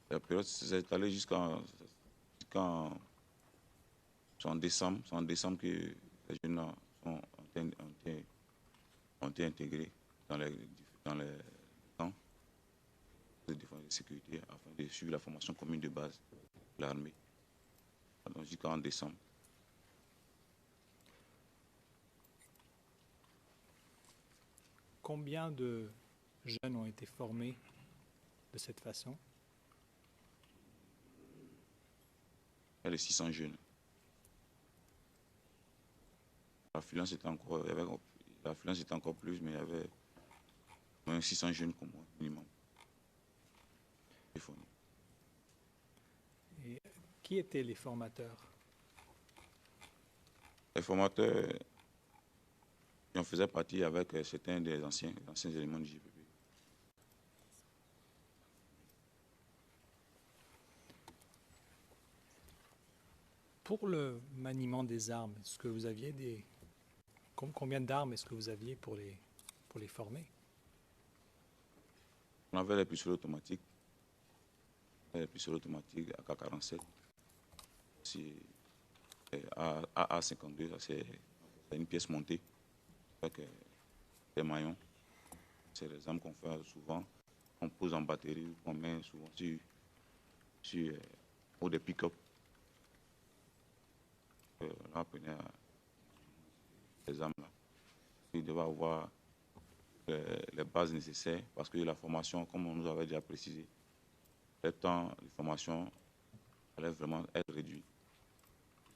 La période s'est étalée jusqu'en décembre. C'est en décembre que les jeunes ont été intégrés dans les camps de défense et de sécurité afin de suivre la formation commune de base de l'armée. donc jusqu'en décembre. Combien de jeunes ont été formés de cette façon? Il y a les 600 jeunes. L'affluence était encore, l'affluence était encore plus, mais il y avait au moins 600 jeunes comme moi, minimum. Et qui étaient les formateurs? Les formateurs, j'en faisais partie avec certains des anciens éléments du JPP. Pour le maniement des armes, est-ce que vous aviez des... Combien d'armes est-ce que vous aviez pour les former? On avait les pistolets automatiques. Les pistolets automatiques AK-47. AA-52, c'est une pièce montée avec des maillons. C'est les armes qu'on fait souvent. On pose en batterie ou qu'on met souvent sur des pick-up. Là, on prenait les armes là. Il devait avoir les bases nécessaires parce que la formation, comme on nous avait déjà précisé, le temps de formation allait vraiment être réduit.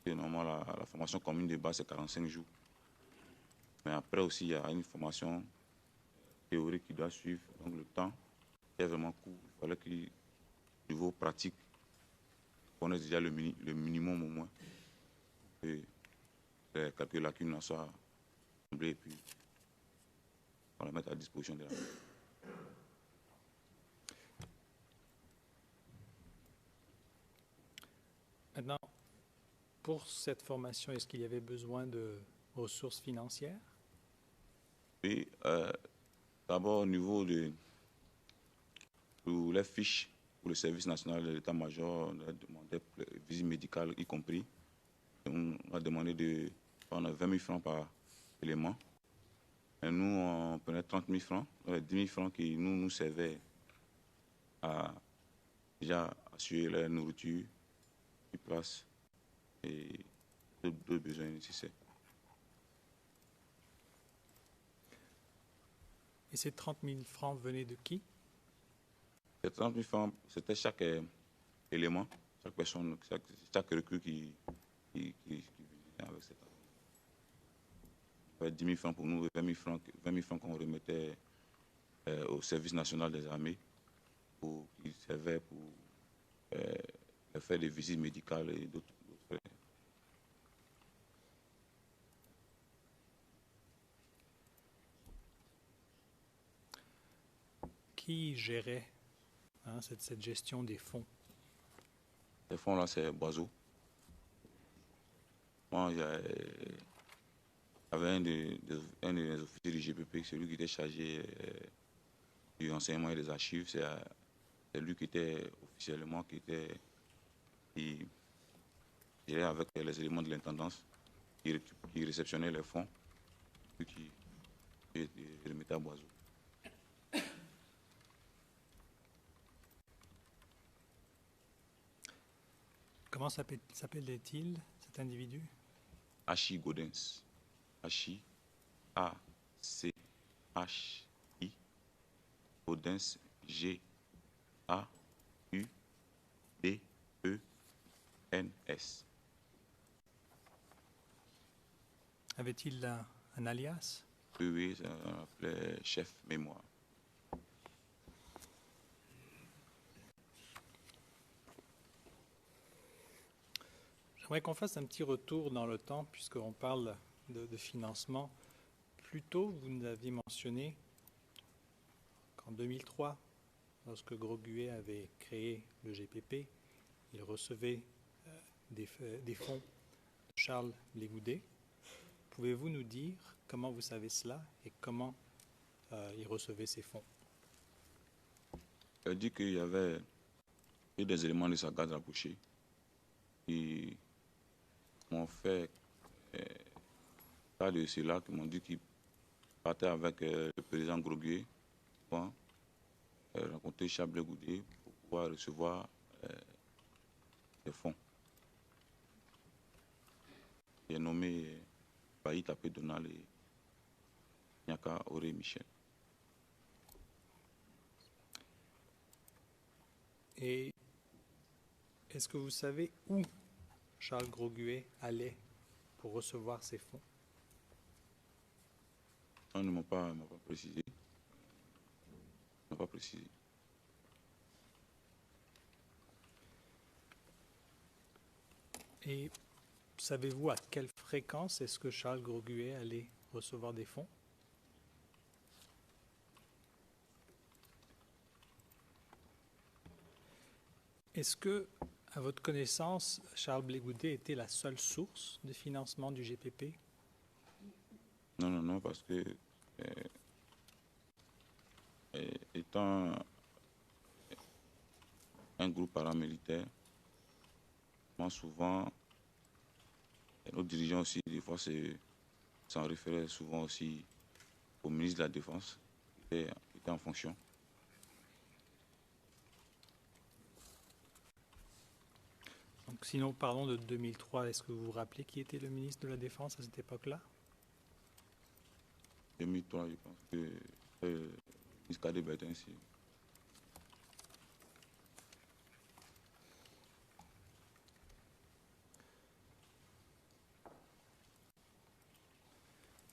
Et normalement, la formation commune de base, c'est 45 jours. Mais après aussi, il y a une formation théorique qui doit suivre. Donc le temps est vraiment court. Il fallait que, niveau pratique, on ait déjà le minimum au moins. Et quelques lacunes soient comblées et puis on la mette à disposition de la. Maintenant, pour cette formation, est-ce qu'il y avait besoin de ressources financières? Oui, d'abord au niveau de les fiches pour le service national de l'état-major, on a demandé visite médicale y compris. On a demandé de prendre 20 000 francs par élément. Et nous, on prenait 30 000 francs, 10 000 francs qui nous servaient à déjà assurer la nourriture, une place et d'autres besoins nécessaires. Et ces 30 000 francs venaient de qui? Ces 30 000 francs, c'était chaque élément, chaque personne, chaque recrue qui venait avec cet argent. Il y avait 10 000 francs pour nous et 20 000 francs qu'on remettait au service national des armées qui servait pour faire des visites médicales et d'autres. Qui gérait cette gestion des fonds? Les fonds là, c'est Boiseau. Moi, il y avait un des officiers du GPP, celui qui était chargé du renseignement et des archives. C'est lui qui était officiellement, qui gérait avec les éléments de l'intendance, qui réceptionnait les fonds, puis qui remettait à Boiseau. Comment s'appelait-il, cet individu? Hachi Gaudens. Hachi, A-C-H-I. Gaudens, G-A-U-D-E-N-S. Avait-il un alias? Oui, ça s'appelait chef mémoire. J'aimerais qu'on fasse un petit retour dans le temps, puisqu'on parle de financement. Plus tôt, vous nous aviez mentionné qu'en 2003, lorsque Grosguet avait créé le GPP, il recevait des fonds de Charles Légoudet. Pouvez-vous nous dire comment vous savez cela et comment il recevait ces fonds? Il dit qu'il y avait eu des éléments de sa garde rapprochée qui m'ont fait part de cela, qui m'ont dit qu'ils partaient avec le président Grosguet pour rencontrer Charles Légoudet pour pouvoir recevoir des fonds. J'ai nommé Bailly Tapé Donald et Nyaka Auré Michel. Et est-ce que vous savez où Charles Grosguet allait pour recevoir ces fonds? On ne m'a pas précisé. On n'a pas précisé. Et savez-vous à quelle fréquence est-ce que Charles Grosguet allait recevoir des fonds? Est-ce que, à votre connaissance, Charles Blégoudet était la seule source de financement du GPP? Non, parce que étant un groupe paramilitaire, moi souvent, nos dirigeants aussi, des fois, s'en référaient souvent aussi au ministre de la Défense, qui était en fonction. Donc, sinon, parlons de 2003. Est-ce que vous vous rappelez qui était le ministre de la Défense à cette époque-là? 2003, je pense que Miskade Bertinsi.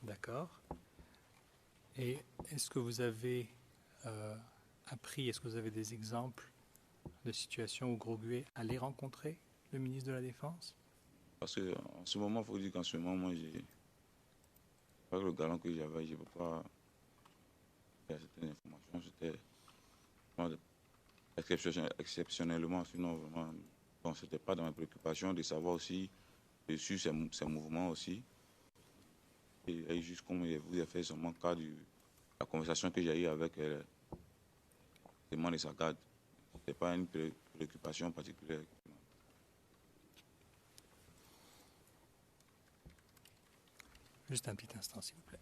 D'accord. Et est-ce que vous avez appris, est-ce que vous avez des exemples de situations où Grosguet allait rencontrer le ministre de la Défense? Parce qu'en ce moment, il faut dire qu'en ce moment, moi, avec le galant que j'avais, je ne peux pas faire certaines informations. C'était exceptionnellement, sinon vraiment, bon, ce n'était pas dans mes préoccupations de savoir aussi sur ces mouvements aussi. Et juste comme vous avez fait seulement cas de la conversation que j'ai eue avec le témoin de Sagad, ce n'était pas une préoccupation particulière. Juste un petit instant, s'il vous plaît.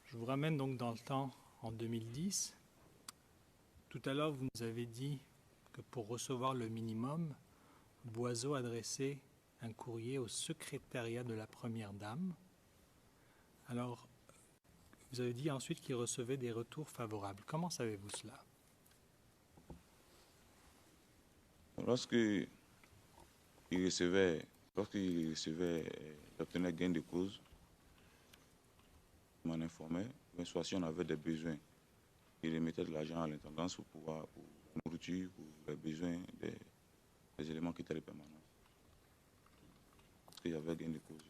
Je vous ramène donc dans le temps en 2010. Tout à l'heure, vous nous avez dit que pour recevoir le minimum, Boiseau adressait un courrier au secrétariat de la Première Dame. Alors, vous avez dit ensuite qu'il recevait des retours favorables. Comment savez-vous cela? Lorsqu'il recevait, obtenait gain de cause, il m'en informait. Mais soit si on avait des besoins, il remettait de l'argent à l'intendance pour la nourriture, pour les besoins des éléments qui étaient les permanents. Parce qu'il y avait gain de cause,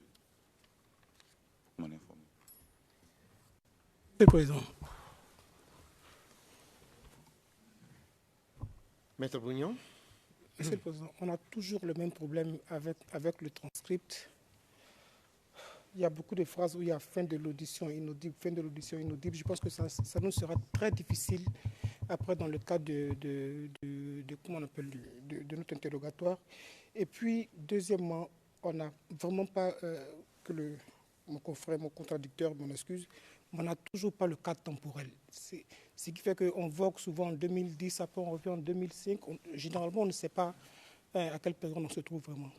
il m'en informait. Monsieur le Président. Maître Bougnon? Monsieur le Président, on a toujours le même problème avec le transcript. Il y a beaucoup de phrases où il y a fin de l'audition inaudible, fin de l'audition inaudible. Je pense que ça nous sera très difficile après dans le cas comment on appelle, de notre interrogatoire. Et puis, deuxièmement, on n'a vraiment pas, mon confrère, mon contradicteur, mon excuse, mais on n'a toujours pas le cadre temporel. Ce qui fait qu'on vogue souvent en 2010, après on revient en 2005. Généralement, on ne sait pas à quelle période on se trouve vraiment.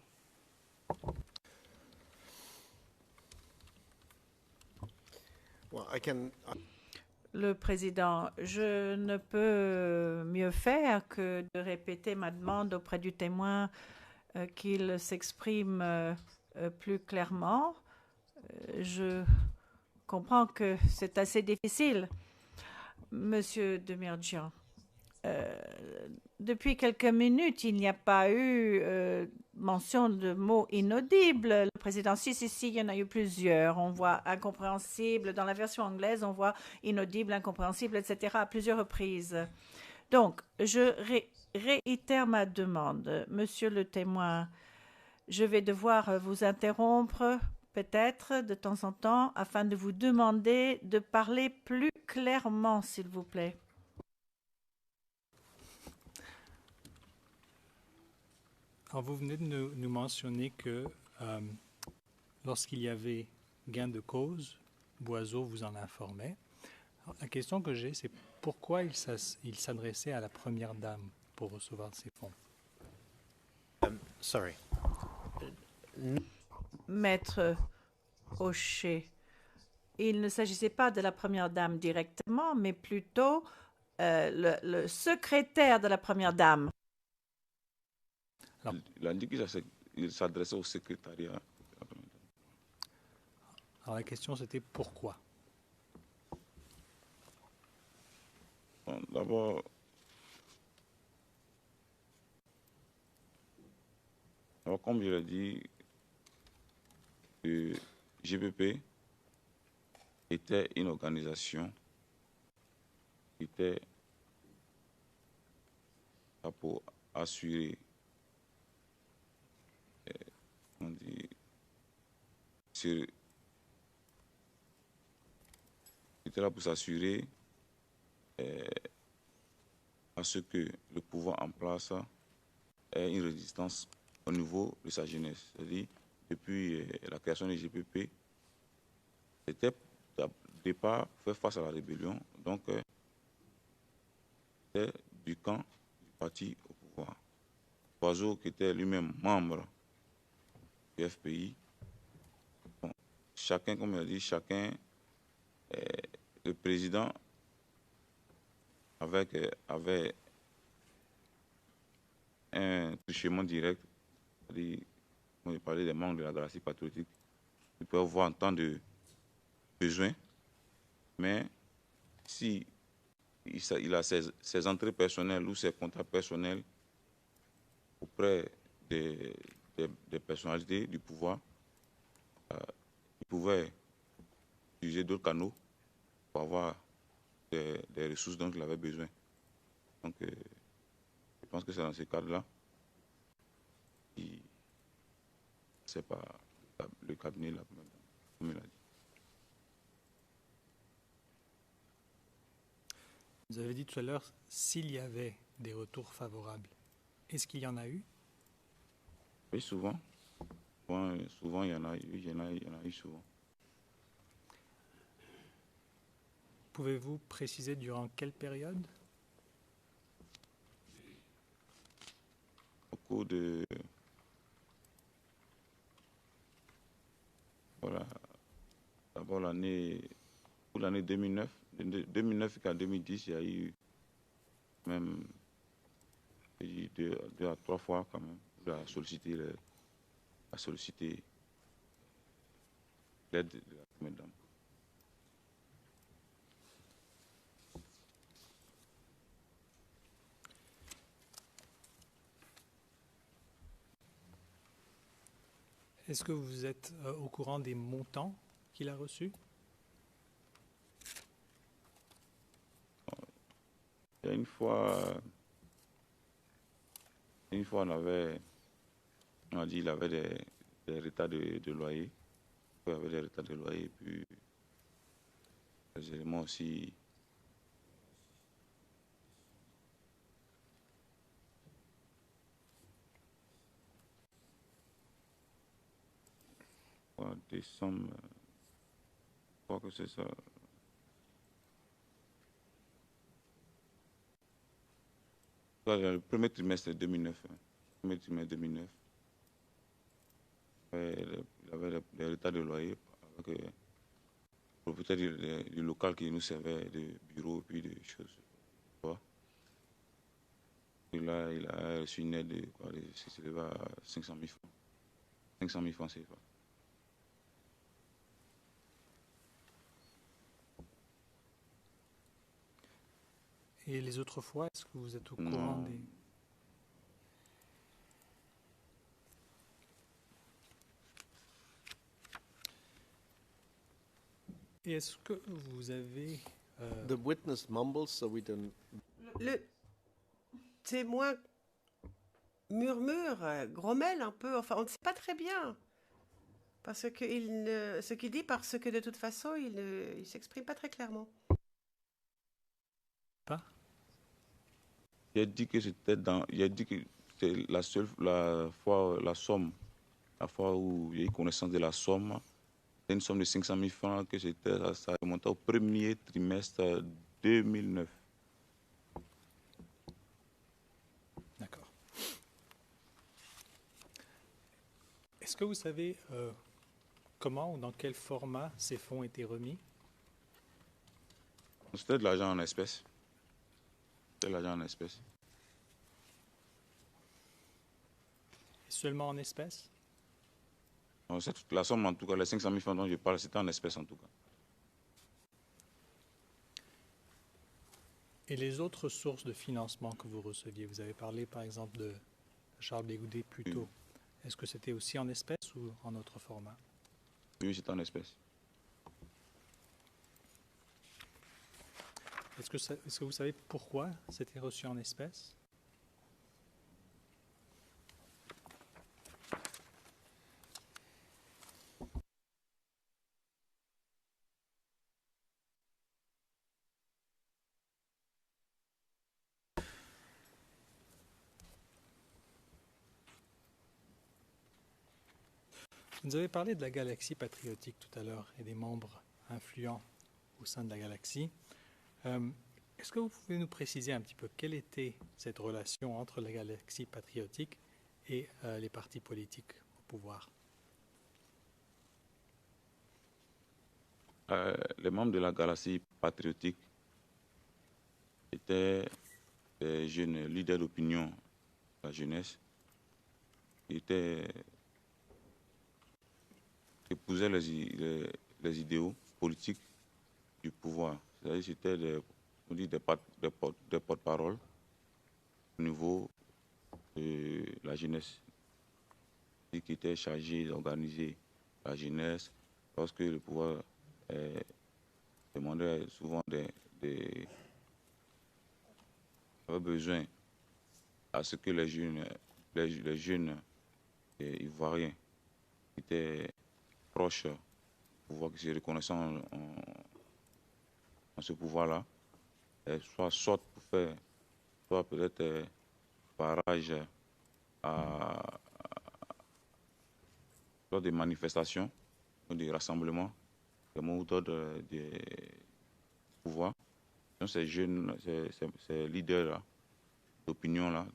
Le président, je ne peux mieux faire que de répéter ma demande auprès du témoin qu'il s'exprime plus clairement. Je comprends que c'est assez difficile. Monsieur Demirjian, depuis quelques minutes, il n'y a pas eu mention de mots inaudibles. Le président, si, il y en a eu plusieurs. On voit incompréhensible. Dans la version anglaise, on voit inaudible, incompréhensible, etc. à plusieurs reprises. Donc, je réitère ma demande. Monsieur le témoin, je vais devoir vous interrompre peut-être de temps en temps afin de vous demander de parler plus clairement, s'il vous plaît. Alors, vous venez de nous mentionner que lorsqu'il y avait gain de cause, Boiseau vous en informait. Alors, la question que j'ai, c'est pourquoi il s'adressait à la première dame pour recevoir ces fonds? Sorry. Maître Hocher, il ne s'agissait pas de la première dame directement, mais plutôt le secrétaire de la première dame. Il a dit qu'il s'adressait au secrétariat. Alors, la question, c'était pourquoi? Bon, d'abord, comme je l'ai dit, le GPP était une organisation qui était là pour assurer, on dit, était là pour s'assurer à ce que le pouvoir en place ait une résistance au niveau de sa jeunesse. C'est-à-dire, depuis la création du GPP, c'était au départ faire face à la rébellion. Donc, c'était du camp du parti au pouvoir. Boiseau, qui était lui-même membre du FPI, bon, chacun, comme il a dit, le président avait un truchement direct, c'est-à-dire, quand il parlait des membres de la galaxie patriotique, ils peuvent voir en temps de besoin, mais si il a ses entrées personnelles ou ses contrats personnels auprès des personnalités du pouvoir, il pouvait utiliser d'autres canaux pour avoir des ressources dont il avait besoin. Donc, je pense que c'est dans ce cadre-là que c'est pas le cabinet, là, comme il a dit. Vous avez dit tout à l'heure, s'il y avait des retours favorables, est-ce qu'il y en a eu? Oui, souvent. Souvent, il y en a eu souvent. Pouvez-vous préciser durant quelle période? Au cours de... Voilà. D'abord l'année 2009. De 2009 jusqu'à 2010, il y a eu même 2 à 3 fois quand même pour solliciter l'aide de la première dame. Est-ce que vous êtes au courant des montants qu'il a reçus? Il y a une fois, on a dit qu'il avait des retards de loyer. Il avait des retards de loyer, puis les éléments aussi. Des sommes, je crois que c'est ça. Le premier trimestre 2009. Premier trimestre 2009. Il avait des retards de loyer avec le propriétaire du local qui nous servait de bureau et puis de choses. Et là, il a reçu une aide de 500 000 francs. 500 000 francs CFA. Et les autres fois, est-ce que vous êtes au courant des... Et est-ce que vous avez... The witness mumbles, so we don't... Le témoin murmure, grommelle un peu, enfin on ne sait pas très bien. Parce que ce qu'il dit, parce que de toute façon, il ne s'exprime pas très clairement. Pas? Il a dit que c'était la fois où j'ai eu connaissance de la somme. C'était une somme de 500 000 francs ça remontait au premier trimestre 2009. D'accord. Est-ce que vous savez comment ou dans quel format ces fonds étaient remis? C'était de l'argent en espèces. C'était de l'argent en espèces. Et seulement en espèces? La somme, en tout cas, les 500 000 francs dont je parle, c'était en espèces en tout cas. Et les autres sources de financement que vous receviez, vous avez parlé par exemple de Charles Bégoudé plus tôt. Est-ce que c'était aussi en espèces ou en autre format? Oui, c'était en espèces. Est-ce que vous savez pourquoi c'était reçu en espèces? Vous nous avez parlé de la galaxie patriotique tout à l'heure et des membres influents au sein de la galaxie. Est-ce que vous pouvez nous préciser un petit peu quelle était cette relation entre la galaxie patriotique et les partis politiques au pouvoir? Les membres de la galaxie patriotique étaient des jeunes leaders d'opinion de la jeunesse. Ils épousaient les idéaux politiques du pouvoir. C'est-à-dire c'était des porte-paroles au niveau de la jeunesse, qui étaient chargés d'organiser la jeunesse lorsque le pouvoir demandait souvent avait besoin à ce que les jeunes ivoiriens qui étaient proches du pouvoir, qui se reconnaissant en ce pouvoir-là, soit pour faire, soit peut-être barrage lors des manifestations, des rassemblements, des mots d'ordre du pouvoir. Donc ces jeunes, ces leaders d'opinion-là,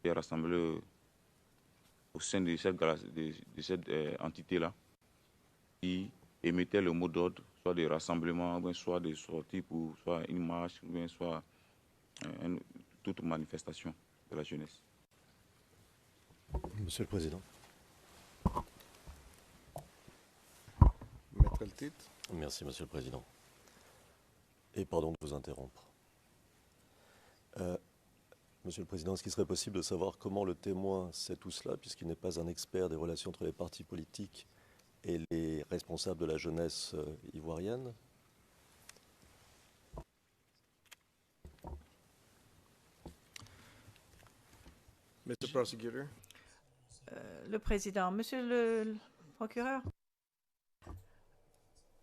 qui est rassemblé au sein de cette entité-là, qui émettait le mot d'ordre, soit des rassemblements, soit des sorties pour soit une marche, soit toute manifestation de la jeunesse. Monsieur le Président. Maître Altit. Merci, Monsieur le Président. Et pardon de vous interrompre. Monsieur le Président, est-ce qu'il serait possible de savoir comment le témoin sait tout cela, puisqu'il n'est pas un expert des relations entre les partis politiques et les responsables de la jeunesse ivoirienne? Mr. Prosecutor. Le président, monsieur le procureur,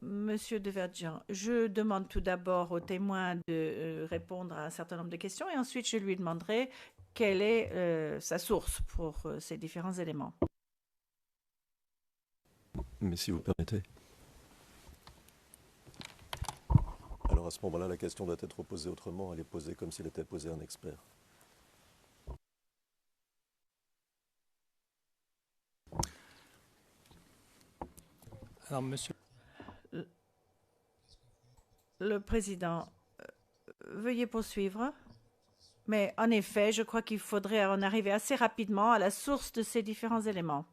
monsieur de Verdian, je demande tout d'abord au témoin de répondre à un certain nombre de questions et ensuite je lui demanderai quelle est sa source pour ces différents éléments. Mais si vous permettez. Alors à ce moment-là, la question doit être posée autrement. Elle est posée comme s'il était posé à un expert. Alors, monsieur... Le président, veuillez poursuivre. Mais en effet, je crois qu'il faudrait en arriver assez rapidement à la source de ces différents éléments.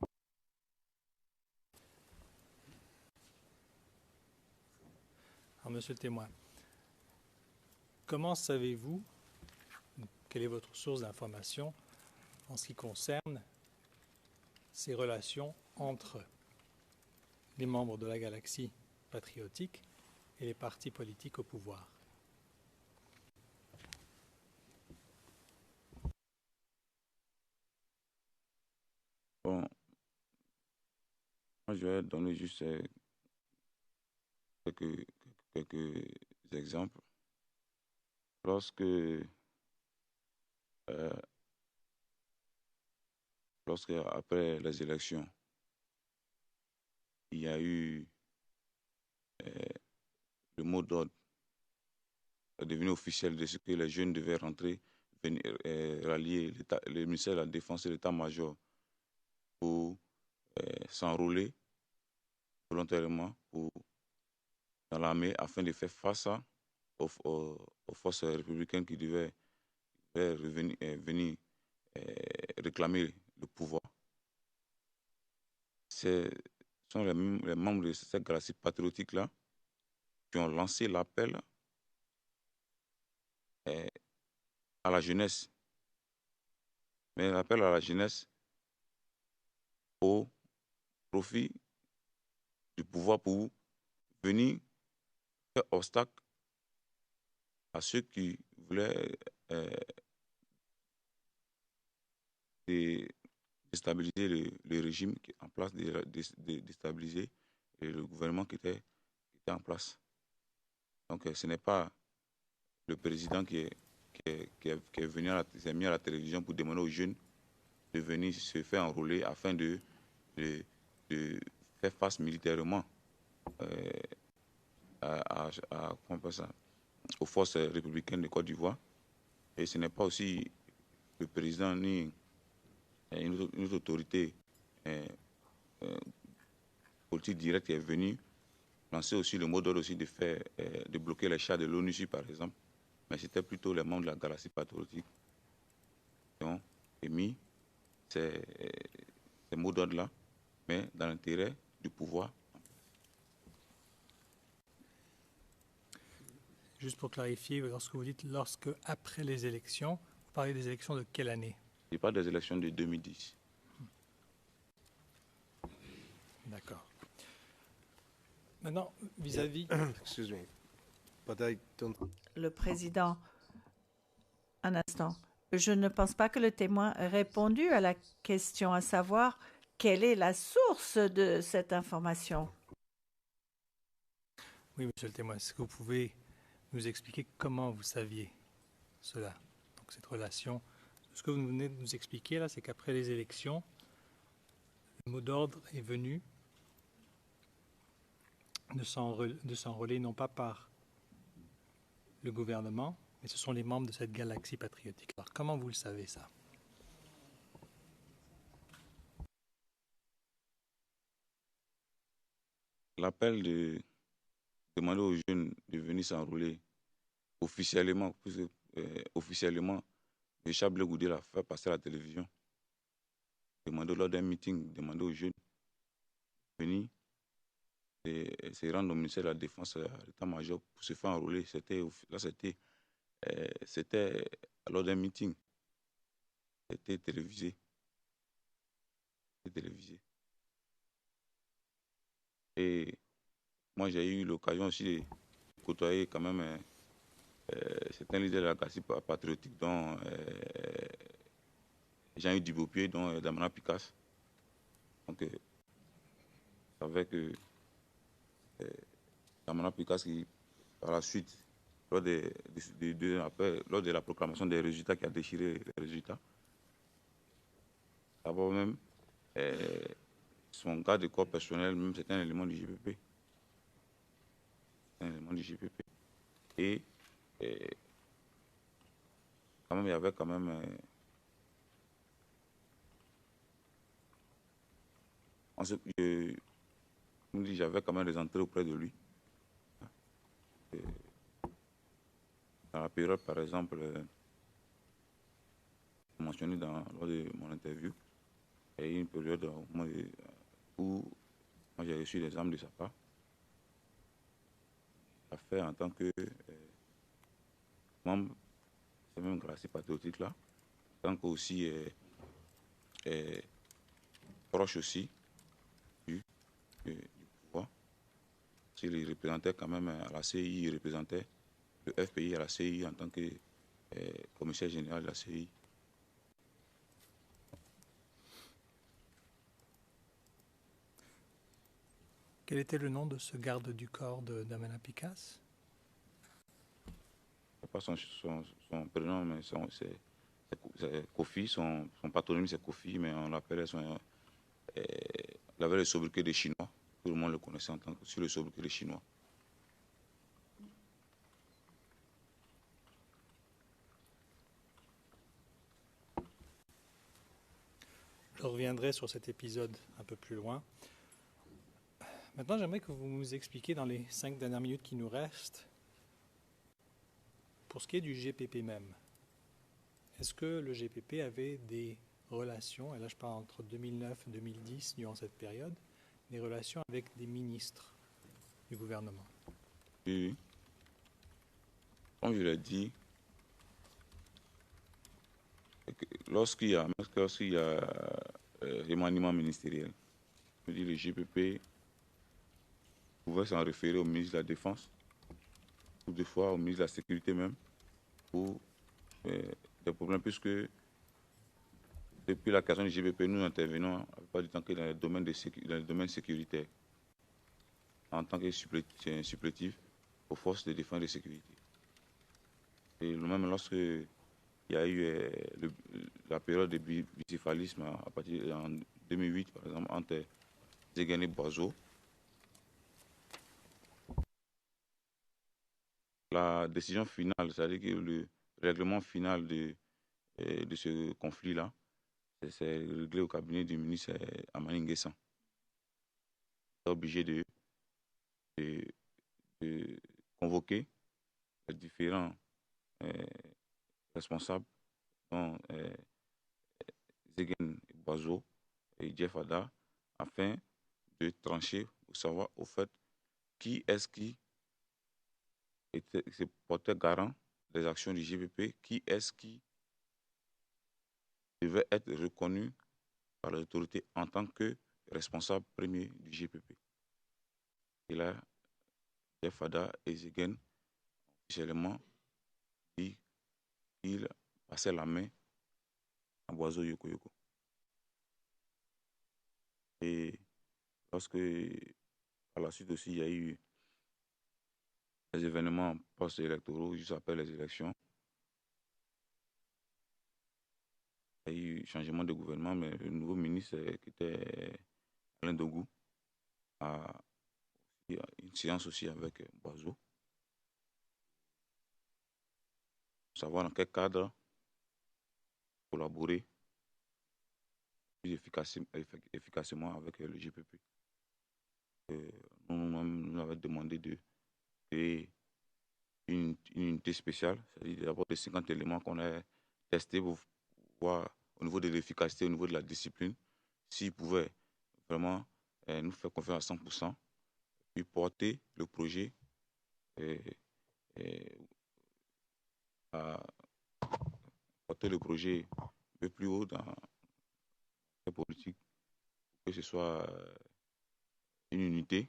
Alors, monsieur le témoin, comment savez-vous, quelle est votre source d'information en ce qui concerne ces relations entre les membres de la galaxie patriotique et les partis politiques au pouvoir? Bon, moi je vais donner juste quelques exemples. Lorsque lorsque, après les élections, il y a eu le mot d'ordre devenu officiel de ce que les jeunes devaient rentrer, venir, rallier le ministère de la Défense et l'état-major pour s'enrôler volontairement dans l'armée afin de faire face aux forces républicaines qui devaient venir réclamer le pouvoir. Ce sont les membres de cette galaxie patriotique-là qui ont lancé l'appel à la jeunesse. Mais l'appel à la jeunesse au profit du pouvoir pour venir faire obstacle à ceux qui voulaient déstabiliser le régime qui est en place, déstabiliser le gouvernement qui était en place. Donc ce n'est pas le président qui est venu s'est mis à la télévision pour demander aux jeunes de venir se faire enrôler afin de faire face militairement aux forces républicaines de Côte d'Ivoire. Et ce n'est pas aussi le président ni une autre autorité politique directe qui est venue lancer aussi le mot d'ordre aussi de bloquer les chars de l'ONU, par exemple. Mais c'était plutôt les membres de la galaxie patriotique qui ont émis ces mots d'ordre-là, mais dans l'intérêt du pouvoir. Juste pour clarifier, lorsque vous dites après les élections, vous parlez des élections de quelle année? Je parle des élections de 2010. D'accord. Maintenant, vis-à-vis... Excuse me, but I don't... Le président, un instant. Je ne pense pas que le témoin ait répondu à la question, à savoir quelle est la source de cette information. Oui, monsieur le témoin, est-ce que vous pouvez nous expliquer comment vous saviez cela? Donc cette relation, ce que vous venez de nous expliquer là, c'est qu'après les élections, le mot d'ordre est venu de s'enrôler non pas par le gouvernement, mais ce sont les membres de cette galaxie patriotique. Alors comment vous le savez ça? L'appel de demander aux jeunes de venir s'enrôler officiellement, puisque officiellement, Richard Blé Goudé l'a fait passer à la télévision. Demander lors d'un meeting, demander aux jeunes de venir et se rendre au ministère de la Défense, à l'état-major, pour se faire enrôler. C'était lors d'un meeting. C'était télévisé. Et moi, j'ai eu l'occasion aussi de côtoyer quand même certains leaders de la galaxie patriotique, dont Jean-Yves Diboupier, dont Damana Picasse. Donc, je savais que Damana Picasse, qui, par la suite, lors de la proclamation des résultats, qui a déchiré les résultats, d'abord même, son garde de corps personnel, même c'est un élément du GPP. Et quand même, il y avait quand même j'avais quand même des entrées auprès de lui. Dans la période, par exemple, mentionné lors de mon interview, il y a eu une période où moi j'ai reçu des armes de sa part. À faire en tant que membre de cette même galaxie patriotique-là, en tant que aussi proche aussi du pouvoir. Il représentait quand même à la CI, il représentait le FPI à la CI en tant que commissaire général de la CI. Quel était le nom de ce garde du corps de Damana Picasse? Pas son prénom, mais c'est Kofi, son patronyme c'est Kofi, mais on l'appelait il avait le sobriquet des Chinois. Tout le monde le connaissait en tant que sur le sobriquet des Chinois. Je reviendrai sur cet épisode un peu plus loin. Maintenant, j'aimerais que vous nous expliquiez dans les 5 dernières minutes qui nous restent, pour ce qui est du GPP même, est-ce que le GPP avait des relations, et là je parle entre 2009 et 2010, durant cette période, des relations avec des ministres du gouvernement? Oui. Comme je l'ai dit, lorsqu'il y a remaniement ministériel, je dis le GPP pouvait s'en référer au ministre de la Défense, ou des fois au ministre de la Sécurité même, pour des problèmes, puisque depuis la création du GPP, nous intervenons pas du temps que dans le domaine sécuritaire, en tant que supplétif aux forces de défense et de sécurité. Et même lorsque il y a eu la période de bicéphalisme à partir en 2008, par exemple, entre Zeguène et Boiseau, la décision finale, c'est-à-dire que le règlement final de ce conflit-là, c'est réglé au cabinet du ministre Amani Nguessan. Il est obligé de convoquer les différents responsables, dont Zeguène Boiseau et Jeff Ada, afin de trancher pour savoir au fait qui est-ce qui se portait garant des actions du GPP, qui est-ce qui devait être reconnu par l'autorité en tant que responsable premier du GPP. Et là, Jeff Ada et Zeguène officiellement dit qu'il passait la main à Boiseau Yoko Yoko. Et lorsque, par la suite aussi, il y a eu les événements post-électoraux, juste après les élections, il y a eu changement de gouvernement, mais le nouveau ministre qui était Alain Dogou a eu une séance aussi avec Boiseau pour savoir dans quel cadre collaborer plus efficacement avec le GPP. Nous avons demandé de créer une unité spéciale, c'est-à-dire d'abord des 50 éléments qu'on a testés pour voir au niveau de l'efficacité, au niveau de la discipline, s'ils pouvaient vraiment nous faire confiance à 100%, puis porter le projet un peu plus haut dans la politique, que ce soit une unité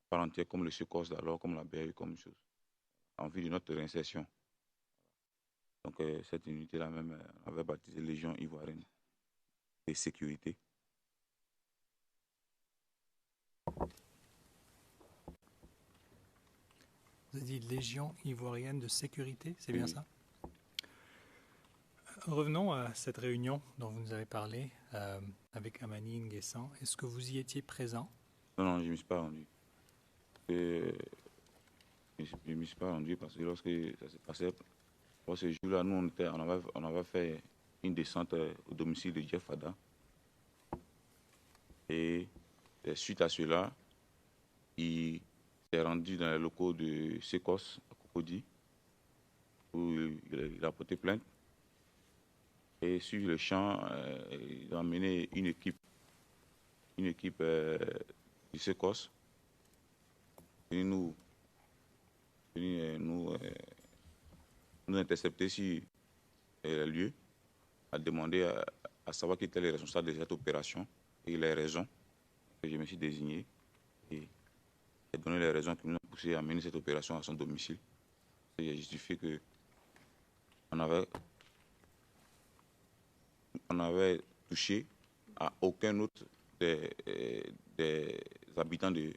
par entière comme le SECOS d'alors, comme la BAU, comme chose, en vue de notre réinsertion. Donc cette unité-là même, on avait baptisé Légion ivoirienne de sécurité. Vous avez dit Légion ivoirienne de sécurité, c'est bien Oui. ça? Revenons à cette réunion dont vous nous avez parlé avec Amani Nguessan. Est-ce que vous y étiez présent? Non, je ne me suis pas rendu. Je ne me suis pas rendu parce que lorsque ça s'est passé, pour ce jour-là, nous, on avait fait une descente au domicile de Jeff Ada. Et suite à cela, il s'est rendu dans les locaux de Secos à Cocody, où il a porté plainte. Et sur le champ, il a emmené une équipe du Secos venue nous intercepter sur le lieu, a demandé à savoir qui était le responsable de cette opération et les raisons que je me suis désigné. Et j'ai donné les raisons qui nous ont poussé à mener cette opération à son domicile. Et j'ai justifié qu'on avait touché à aucun autre des habitants de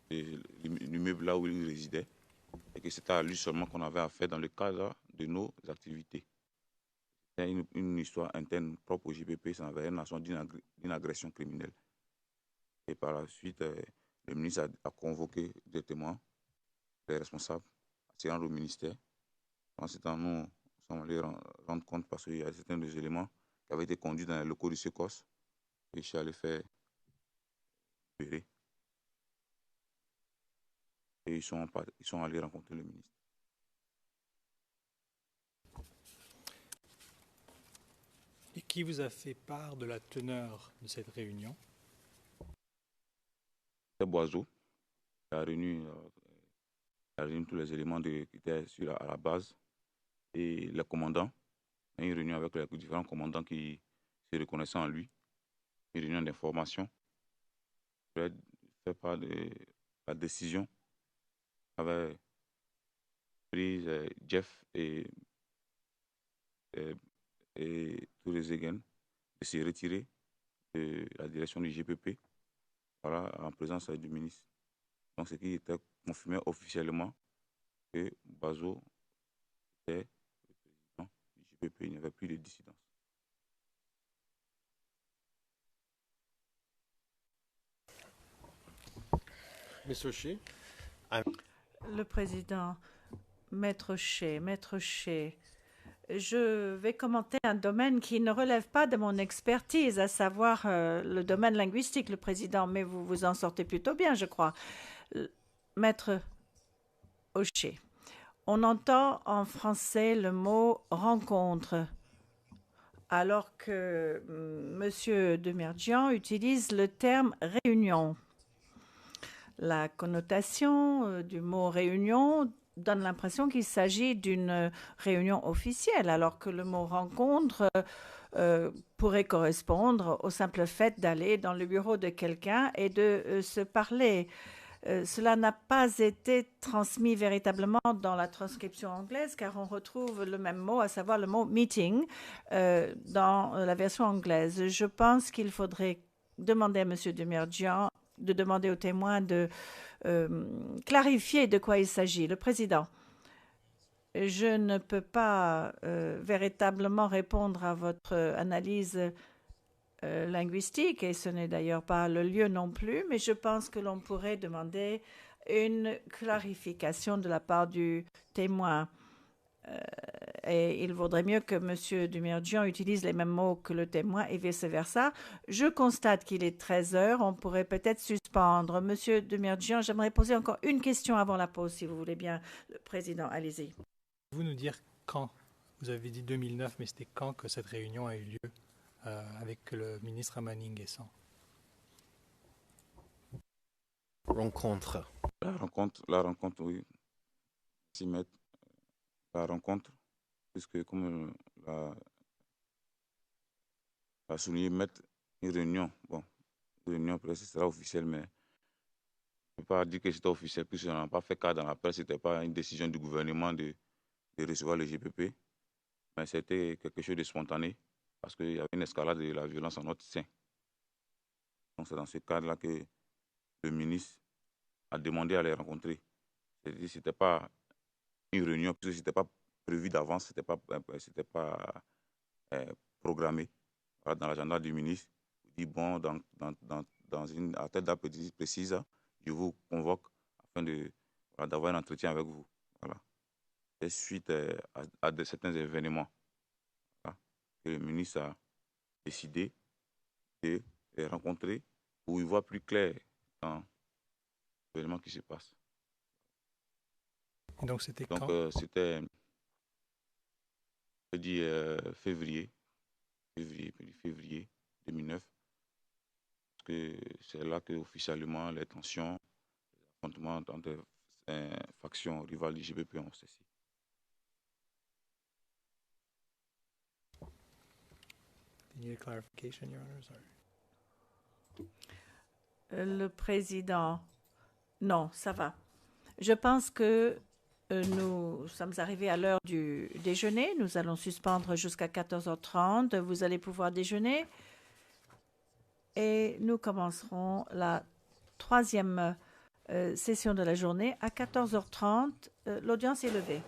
l'immeuble là où il résidait, et que c'était à lui seulement qu'on avait affaire dans le cadre de nos activités. C'est une histoire interne propre au JPP, ça n'avait rien à voir d'une agression criminelle. Et par la suite, le ministre a convoqué des témoins, des responsables, à se rendre au ministère. En ce temps, nous sommes allés rendre compte parce qu'il y a certains des éléments qui avaient été conduits dans les locaux du SECOS et je suis allé faire libérer. Et ils sont allés rencontrer le ministre. Et qui vous a fait part de la teneur de cette réunion? C'est Boiseau qui a réuni tous les éléments qui étaient à la base et les commandants. Il y a eu une réunion avec les différents commandants qui se reconnaissaient en lui. Une réunion d'information. Je vais faire part de la décision qu'avaient prise Jeff et tous les Egen de se retirer de la direction du GPP, voilà, en présence du ministre. Donc, ce qui était confirmé officiellement que Bazo était le président du GPP, il n'y avait plus de dissidence. Mr. Shi? Le président, Maître Shea, je vais commenter un domaine qui ne relève pas de mon expertise, à savoir le domaine linguistique, le président, mais vous vous en sortez plutôt bien, je crois. Maître O'Shea, on entend en français le mot rencontre, alors que M. Demirjian utilise le terme réunion. La connotation du mot réunion donne l'impression qu'il s'agit d'une réunion officielle, alors que le mot rencontre pourrait correspondre au simple fait d'aller dans le bureau de quelqu'un et de se parler. Cela n'a pas été transmis véritablement dans la transcription anglaise, car on retrouve le même mot, à savoir le mot meeting, dans la version anglaise. Je pense qu'il faudrait demander à M. Demirjian de demander aux témoins de clarifier de quoi il s'agit. Le président, je ne peux pas véritablement répondre à votre analyse linguistique, et ce n'est d'ailleurs pas le lieu non plus, mais je pense que l'on pourrait demander une clarification de la part du témoin. Et il vaudrait mieux que M. Demirjian utilise les mêmes mots que le témoin et vice-versa. Je constate qu'il est 13 heures. On pourrait peut-être suspendre. M. Demirjian, j'aimerais poser encore une question avant la pause, si vous voulez bien. Le président, allez-y. Pouvez-vous nous dire quand? Vous avez dit 2009, mais c'était quand que cette réunion a eu lieu avec le ministre Amani N'Guessan? Rencontre. La rencontre, oui. S'y mettre. La rencontre, puisque comme l'a souligné Maître, une réunion, bon, une réunion peut-être ce sera officielle, mais je ne peux pas dire que c'était officiel, puisqu'on n'a pas fait cas dans la presse, ce n'était pas une décision du gouvernement de recevoir le GPP, mais c'était quelque chose de spontané, parce qu'il y avait une escalade de la violence en notre sein. Donc c'est dans ce cadre-là que le ministre a demandé à les rencontrer. C'est-à-dire que ce n'était pas une réunion, puisque ce n'était pas prévu d'avance, ce n'était pas programmé. Voilà, dans l'agenda du ministre, il dit bon, à telle date précise, je vous convoque afin d'avoir un entretien avec vous. Voilà. Et suite à certains événements, voilà, que le ministre a décidé de les rencontrer pour y voir plus clair dans l'événement qui se passe. Et donc c'était quand? C'était février 2009, parce que c'est là que officiellement les tensions, les affrontements entre factions rivales du GPP ont cessé. Do you need a clarification, Your Honor? Sorry. Le président, non, ça va. Je pense que nous sommes arrivés à l'heure du déjeuner. Nous allons suspendre jusqu'à 14h30. Vous allez pouvoir déjeuner. Et nous commencerons la troisième session de la journée à 14h30. L'audience est levée.